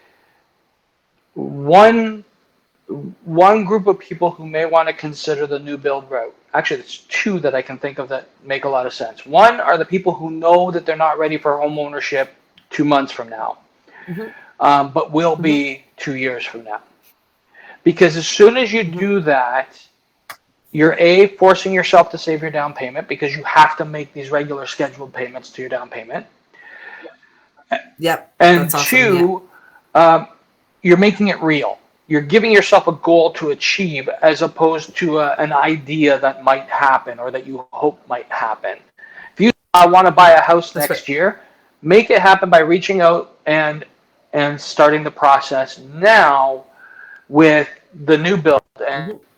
one group of people who may want to consider the new build route, actually there's two that I can think of that make a lot of sense. One are the people who know that they're not ready for home ownership 2 months from now, but will be 2 years from now. Because as soon as you do that, you're forcing yourself to save your down payment because you have to make these regular scheduled payments to your down payment. Yep. And two, you're making it real. You're giving yourself a goal to achieve as opposed to an idea that might happen or that you hope might happen. If you want to buy a house next year, make it happen by reaching out and starting the process now with the new build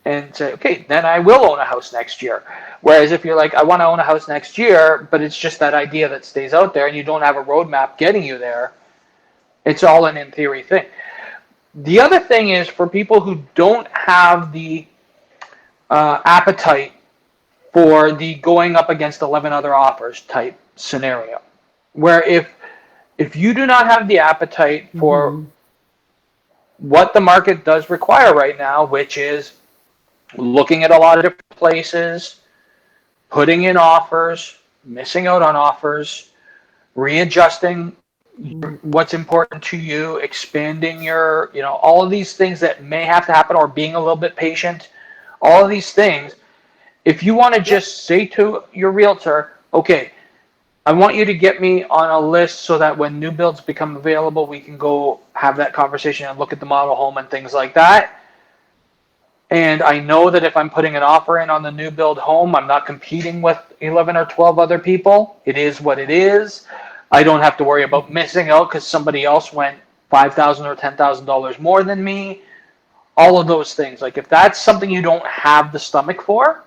and say, okay, then I will own a house next year. Whereas if you're like, I want to own a house next year, but it's just that idea that stays out there and you don't have a roadmap getting you there, it's all an in theory thing. The other thing is for people who don't have the appetite for the going up against 11 other offers type scenario, where if you do not have the appetite for what the market does require right now, which is looking at a lot of different places, putting in offers, missing out on offers, readjusting what's important to you, expanding your, all of these things that may have to happen, or being a little bit patient, all of these things. If you want to just say to your realtor, okay, I want you to get me on a list so that when new builds become available, we can go have that conversation and look at the model home and things like that. And I know that if I'm putting an offer in on the new build home, I'm not competing with 11 or 12 other people. It is what it is. I don't have to worry about missing out because somebody else went $5,000 or $10,000 more than me. All of those things. Like if that's something you don't have the stomach for,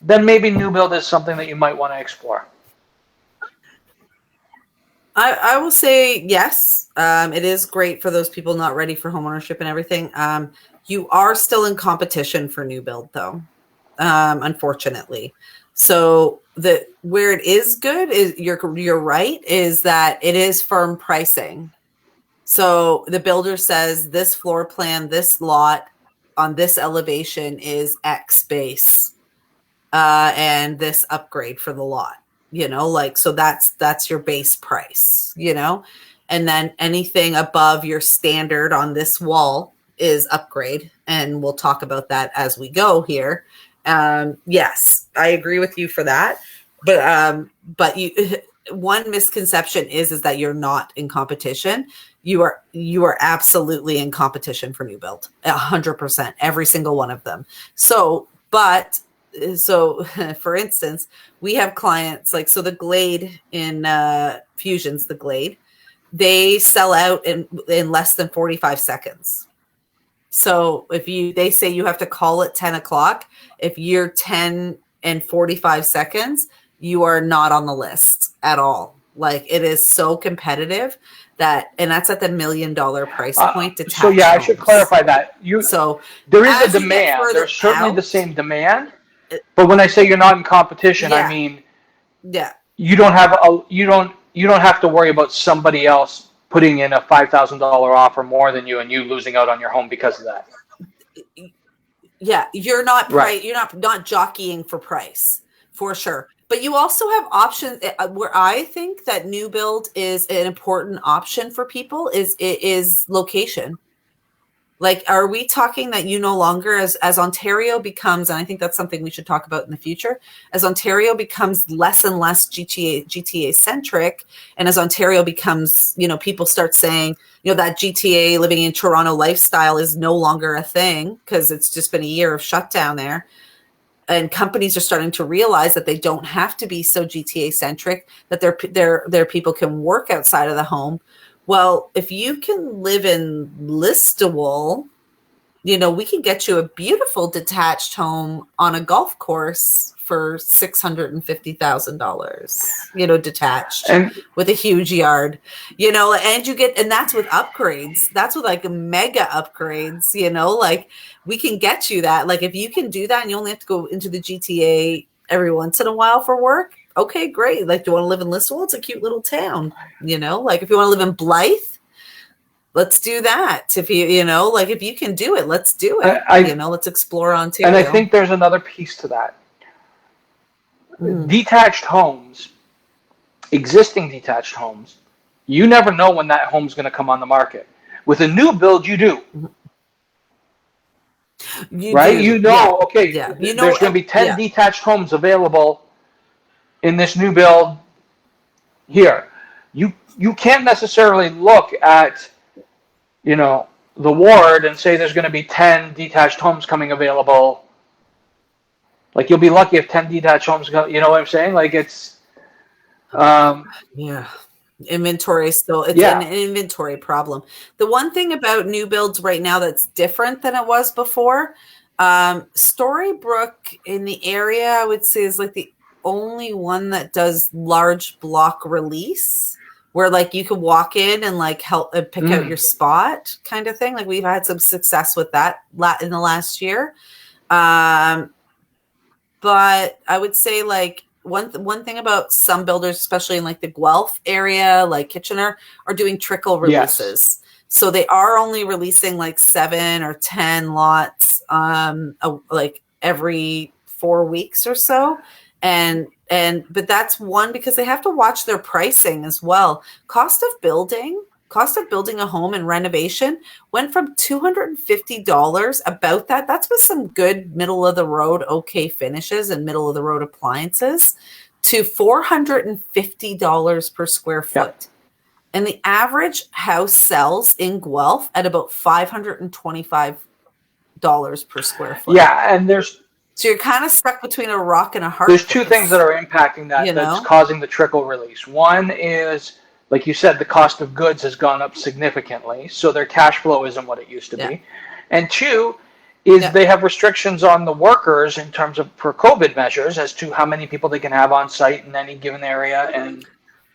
then maybe new build is something that you might want to explore. I will say yes. It is great for those people not ready for homeownership and everything. You are still in competition for new build though, unfortunately. So where it is good is you're right, is that it is firm pricing. So the builder says this floor plan, this lot on this elevation is X base. and this upgrade for the lot, like, so that's your base price, and then anything above your standard on this wall is upgrade. And we'll talk about that as we go here. Yes, I agree with you for that. But you, one misconception is that you're not in competition. You are absolutely in competition for new build, 100%, every single one of them. So for instance, we have clients like, so the Glade in Fusions, the Glade, they sell out in less than 45 seconds. So if they say you have to call at 10 o'clock, if you're 10 and 45 seconds, you are not on the list at all. Like, it is so competitive and that's at the $1 million price point. So yeah, I should clarify that. There is a demand. There's certainly the same demand. But when I say you're not in competition, I mean, you don't have to worry about somebody else putting in a $5,000 offer more than you and you losing out on your home because of that. Yeah, you're not you're not jockeying for price, for sure. But you also have options where I think that new build is an important option for people is location. Like, are we talking that you no longer, as Ontario becomes, and I think that's something we should talk about in the future, as Ontario becomes less and less GTA centric, and as Ontario becomes, people start saying, that GTA living in Toronto lifestyle is no longer a thing because it's just been a year of shutdown there. And companies are starting to realize that they don't have to be so GTA centric, that their people can work outside of the home. Well, if you can live in Listowel, we can get you a beautiful detached home on a golf course for $650,000, detached with a huge yard, and that's with upgrades. That's with like mega upgrades, like we can get you that. Like, if you can do that and you only have to go into the GTA every once in a while for work, okay, great. Like, do you want to live in Listowel? It's a cute little town, like if you want to live in Blythe, let's do that. If if you can do it, let's do it. Let's explore Ontario. And I think there's another piece to that. Detached homes, existing detached homes, you never know when that home's going to come on the market. With a new build, you do. Right? There's going to be 10 detached homes available in this new build here. You can't necessarily look at, the ward and say there's going to be 10 detached homes coming available. Like, you'll be lucky if 10 detached homes go, you know what I'm saying? Like, it's inventory still, it's an inventory problem. The one thing about new builds right now that's different than it was before, Storybrooke in the area, I would say, is like the only one that does large block release, where like you could walk in and like help pick out your spot kind of thing. Like, we've had some success with that in the last year. But I would say, like, one thing about some builders, especially in like the Guelph area, like Kitchener, are doing trickle releases. Yes. So they are only releasing like 7 or 10 lots, like every 4 weeks or so. But that's one, because they have to watch their pricing as well. Cost of building a home and renovation went from $250, about that. That's with some good middle of the road, okay finishes and middle of the road appliances, to $450 per square foot. Yeah. And the average house sells in Guelph at about $525 per square foot. Yeah, and so you're kind of stuck between a rock and a hard place. There's two things that are impacting that, that's causing the trickle release. One is, like you said, the cost of goods has gone up significantly, so their cash flow isn't what it used to be. And two is they have restrictions on the workers in terms of for COVID measures as to how many people they can have on site in any given area, and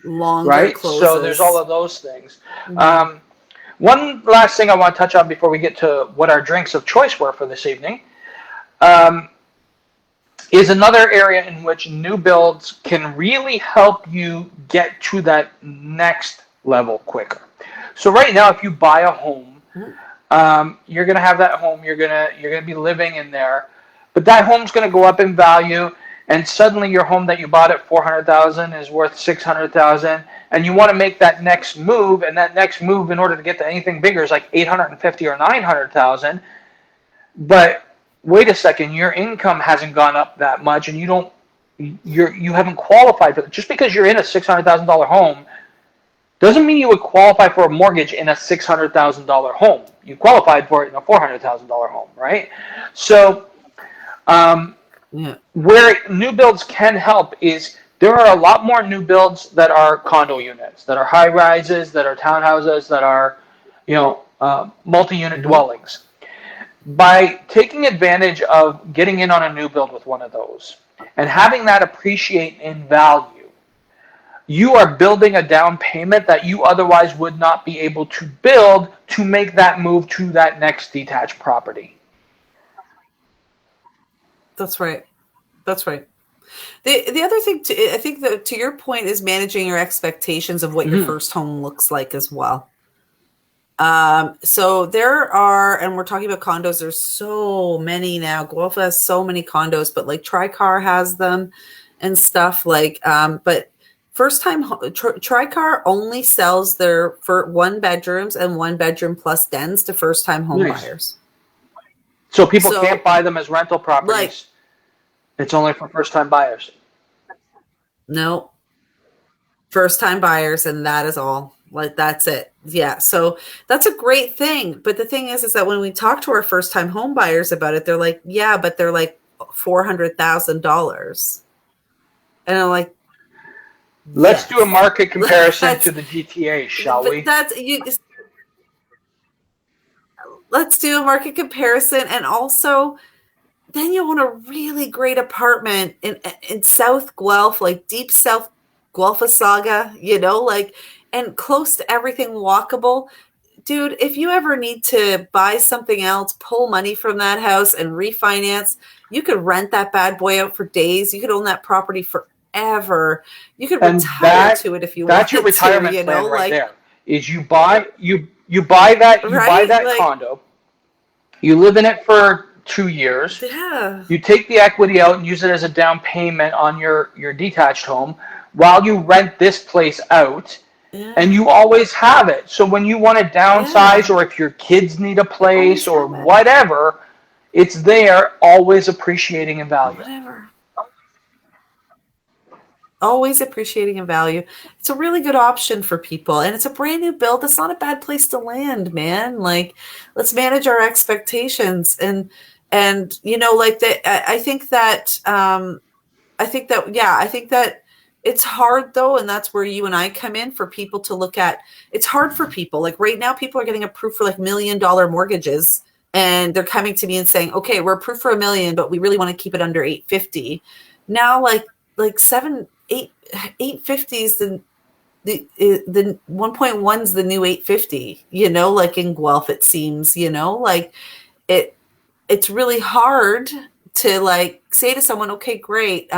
longer closes. So there's all of those things. One last thing I want to touch on before we get to what our drinks of choice were for this evening. Is another area in which new builds can really help you get to that next level quicker. So right now, if you buy a home, you're going to have that home. You're going to be living in there, but that home's going to go up in value. and suddenly your home that you bought at 400,000 is worth 600,000, and you want to make that next move, and that next move in order to get to anything bigger is like 850 or 900,000. But wait a second, your income hasn't gone up that much, and you haven't qualified for it. Just because you're in a $600,000 home doesn't mean you would qualify for a mortgage in a $600,000 home. You qualified for it in a $400,000 home, right? So, where new builds can help is there are a lot more new builds that are condo units, that are high rises, that are townhouses, that are, multi-unit dwellings. By taking advantage of getting in on a new build with one of those and having that appreciate in value, you are building a down payment that you otherwise would not be able to build to make that move to that next detached property. That's right. That's right. The other thing, I think that to your point, is managing your expectations of what your first home looks like as well. So there are, and we're talking about condos, there's so many now. Guelph has so many condos, but like Tricar has them and stuff like, but first time Tricar only sells their for 1 bedrooms and 1 bedroom plus dens to first time home buyers. So people can't buy them as rental properties. It's only for first time buyers. No. First time buyers, and that is all. Like, that's it. Yeah. So that's a great thing. But the thing is that when we talk to our first time home buyers about it, they're like, yeah, but they're like $400,000. And I'm like, let's do a market comparison to the GTA, shall we? Let's do a market comparison. And also, then you want a really great apartment in South Guelph, like deep South Guelphasaga, and close to everything walkable. Dude, if you ever need to buy something else, pull money from that house and refinance, you could rent that bad boy out for days. You could own that property forever. You could retire to it if you want. That's your retirement plan right there. Is you buy that condo, you live in it for 2 years. Yeah. You take the equity out and use it as a down payment on your detached home while you rent this place out. Yeah. And you always have it. So when you want to downsize, or if your kids need a place or whatever, it's there, always appreciating in value. Whatever. Always appreciating in value. It's a really good option for people. And it's a brand new build. It's not a bad place to land, man. Like, let's manage our expectations. And I think that it's hard though, and that's where you and I come in, for people to look at. It's hard for people. Like right now, people are getting approved for like $1 million mortgages, and they're coming to me and saying, "Okay, we're approved for $1 million, but we really want to keep it under 850." Now, like 850 is the 1.1 is the new 850. Like in Guelph, it seems. It's really hard to like say to someone, "Okay, great.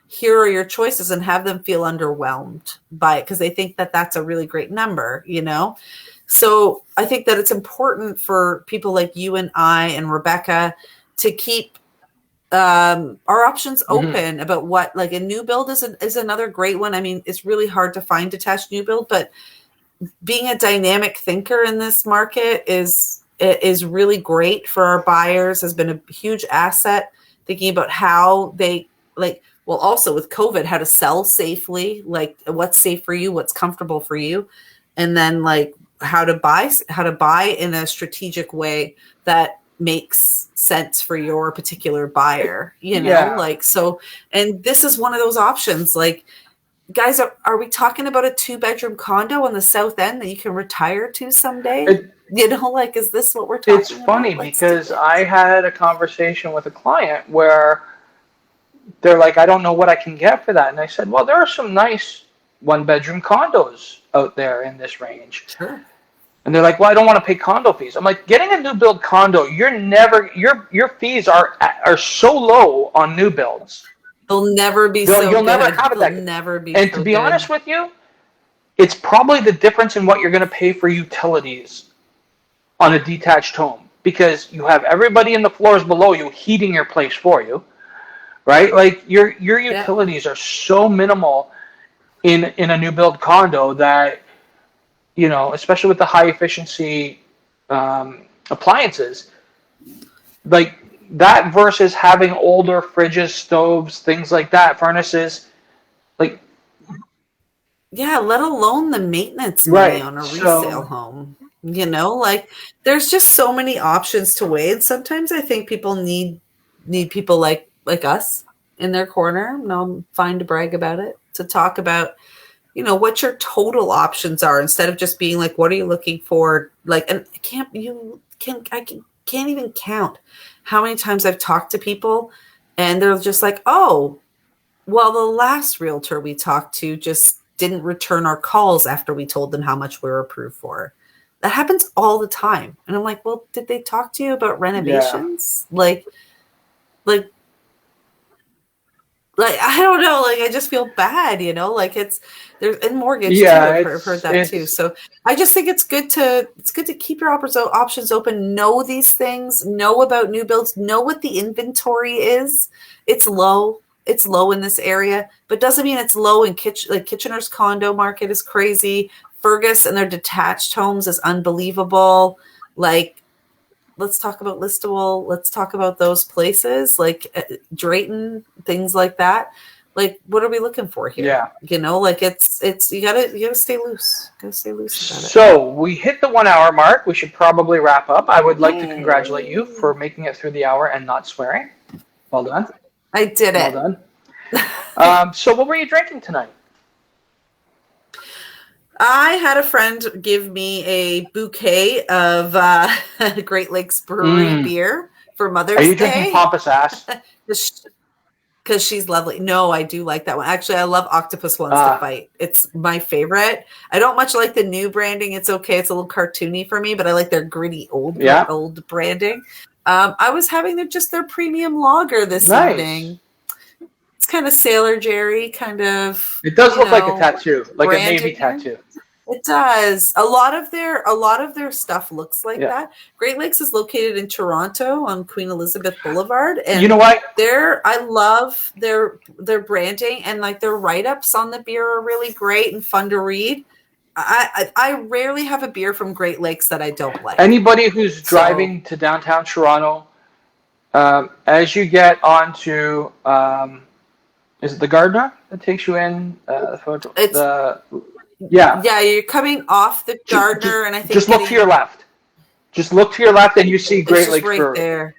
Here are your choices," and have them feel underwhelmed by it because they think that that's a really great number, So I think that it's important for people like you and I and Rebecca to keep our options open about what, like, a new build is another great one. I mean, it's really hard to find detached new build, but being a dynamic thinker in this market is really great for our buyers, has been a huge asset, thinking about how they also with COVID, how to sell safely, like what's safe for you, what's comfortable for you. And then like how to buy in a strategic way that makes sense for your particular buyer, so, and this is one of those options. Like, guys, are we talking about a 2-bedroom condo on the south end that you can retire to someday? Is this what we're talking about? It's funny because I had a conversation with a client where they're like, "I don't know what I can get for that." And I said, "Well, there are some nice 1-bedroom condos out there in this range." Sure. And they're like, "Well, I don't want to pay condo fees." I'm like, getting a new build condo, your fees are so low on new builds. They'll never be so good. You'll never have it. They'll never be. And to be honest with you, it's probably the difference in what you're going to pay for utilities on a detached home, because you have everybody in the floors below you heating your place for you. right? Like your utilities are so minimal in a new build condo that, especially with the high efficiency appliances, like that versus having older fridges, stoves, things like that, furnaces, like Yeah, let alone the maintenance money right. on a resale So home. Like there's just so many options to weigh, and sometimes I think people need people like us in their corner. And I'm fine to brag about it, to talk about what your total options are, instead of just being like, what are you looking for? Like, and can't even count how many times I've talked to people and they're just like, oh, well, the last realtor we talked to just didn't return our calls after we told them how much we were approved for. That happens all the time. And I'm like, well, did they talk to you about yeah, renovations? Like I don't know, like I just feel bad, like there's in mortgage too. yeah, I've heard that too. it's So I just think it's good to keep your options open. Know these things. Know about new builds. Know what the inventory is. It's low. It's low in this area, but doesn't mean it's low in Kitchener's condo market is crazy. Fergus and their detached homes is unbelievable. Like, let's talk about Listowel. Let's talk about those places like Drayton, things like that. Like, what are we looking for here? yeah. Like it's you gotta stay loose. Gotta stay loose about it. So we hit the 1 hour mark. We should probably wrap up. I would like to congratulate you for making it through the hour and not swearing. Well done. I did Well it. done. So what were you drinking tonight? I had a friend give me a bouquet of Great Lakes Brewery beer for Mother's Are you Day. drinking Pompous Ass? Because she's lovely. No, I do like that one. Actually, I love Octopus Wants to Fight. It's my favorite. I don't much like the new branding. It's okay. It's a little cartoony for me, but I like their gritty old branding. I was having their premium lager this evening. It's kind of Sailor Jerry, kind of. It does look like a tattoo, like a Navy tattoo. It does. A lot of their stuff looks like that. Great Lakes is located in Toronto on Queen Elizabeth Boulevard, and you know what? I love their branding, and like their write-ups on the beer are really great and fun to read. I rarely have a beer from Great Lakes that I don't like. Anybody who's driving to downtown Toronto, as you get onto is it the Gardner that takes you in? Yeah, you're coming off the Gardner, and I think just look to your left. Just look to your left, and you see Great Lakes right Brewery. There.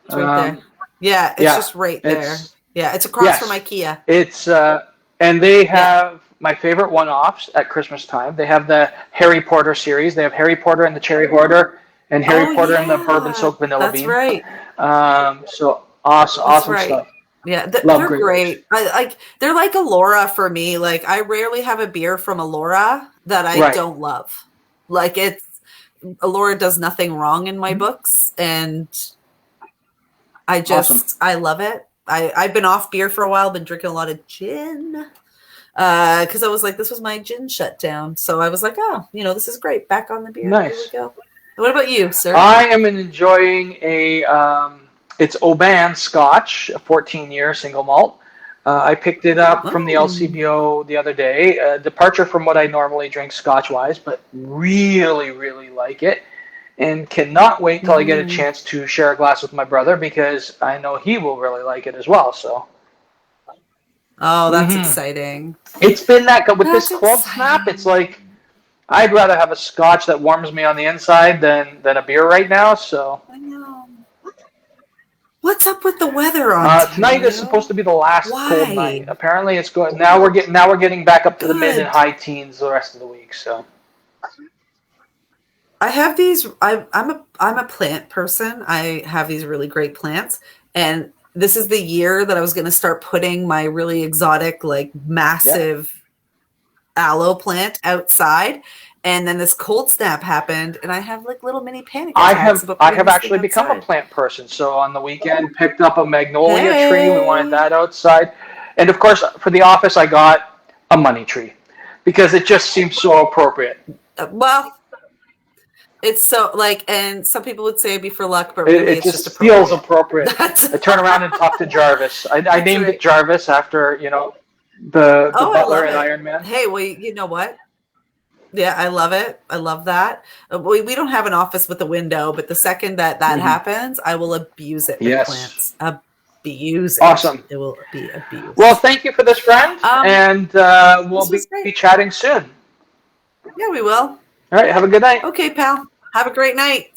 It's right there. Yeah, it's just right there. It's across from IKEA. It's and they have my favorite one-offs at Christmas time. They have the Harry Potter series. They have Harry Potter and the Cherry Hoarder, and Harry Potter and the Bourbon Soaked Vanilla Bean. That's right. So awesome stuff. Yeah, they're great. They're like Alora for me. Like, I rarely have a beer from Alora that I don't love. Like, Alora does nothing wrong in my books, and I love it. I've been off beer for a while, been drinking a lot of gin. Because I was like, this was my gin shutdown. So I was like, oh, this is great. Back on the beer. Nice. Here we go. What about you, sir? I am enjoying it's Oban Scotch, a 14-year single malt. I picked it up from the LCBO the other day. Departure from what I normally drink Scotch-wise, but really, really like it. And cannot wait till I get a chance to share a glass with my brother, because I know he will really like it as well. So. Oh, that's exciting. It's been with this cold snap, it's like I'd rather have a Scotch that warms me on the inside than a beer right now. So. I know. What's up with the weather on tonight is supposed to be the last cold night. Apparently, it's going. Now we're getting back up to the mid and high teens the rest of the week. So. I have these. I'm a plant person. I have these really great plants, and this is the year that I was going to start putting my really exotic, like massive aloe plant outside. And then this cold snap happened, and I have like little mini panic attacks. I have actually become a plant person. So on the weekend, picked up a magnolia tree. We wanted that outside, and of course, for the office, I got a money tree because it just seems so appropriate. Well, It's so like, and some people would say it'd be for luck, but really It it's just just feels appropriate. appropriate. I turn around and talk to Jarvis. I named right. it Jarvis after, the Oh, I butler love in it. Iron Man. Hey, well, you know what? Yeah, I love it. I love that. We don't have an office with a window, but the second that happens, I will abuse it with Yes. plants. Abuse it. Awesome. It will be abused. Well, thank you for this, friend, and we'll this was be great. chatting soon. Yeah, we will. All right, have a good night. Okay, pal. Have a great night.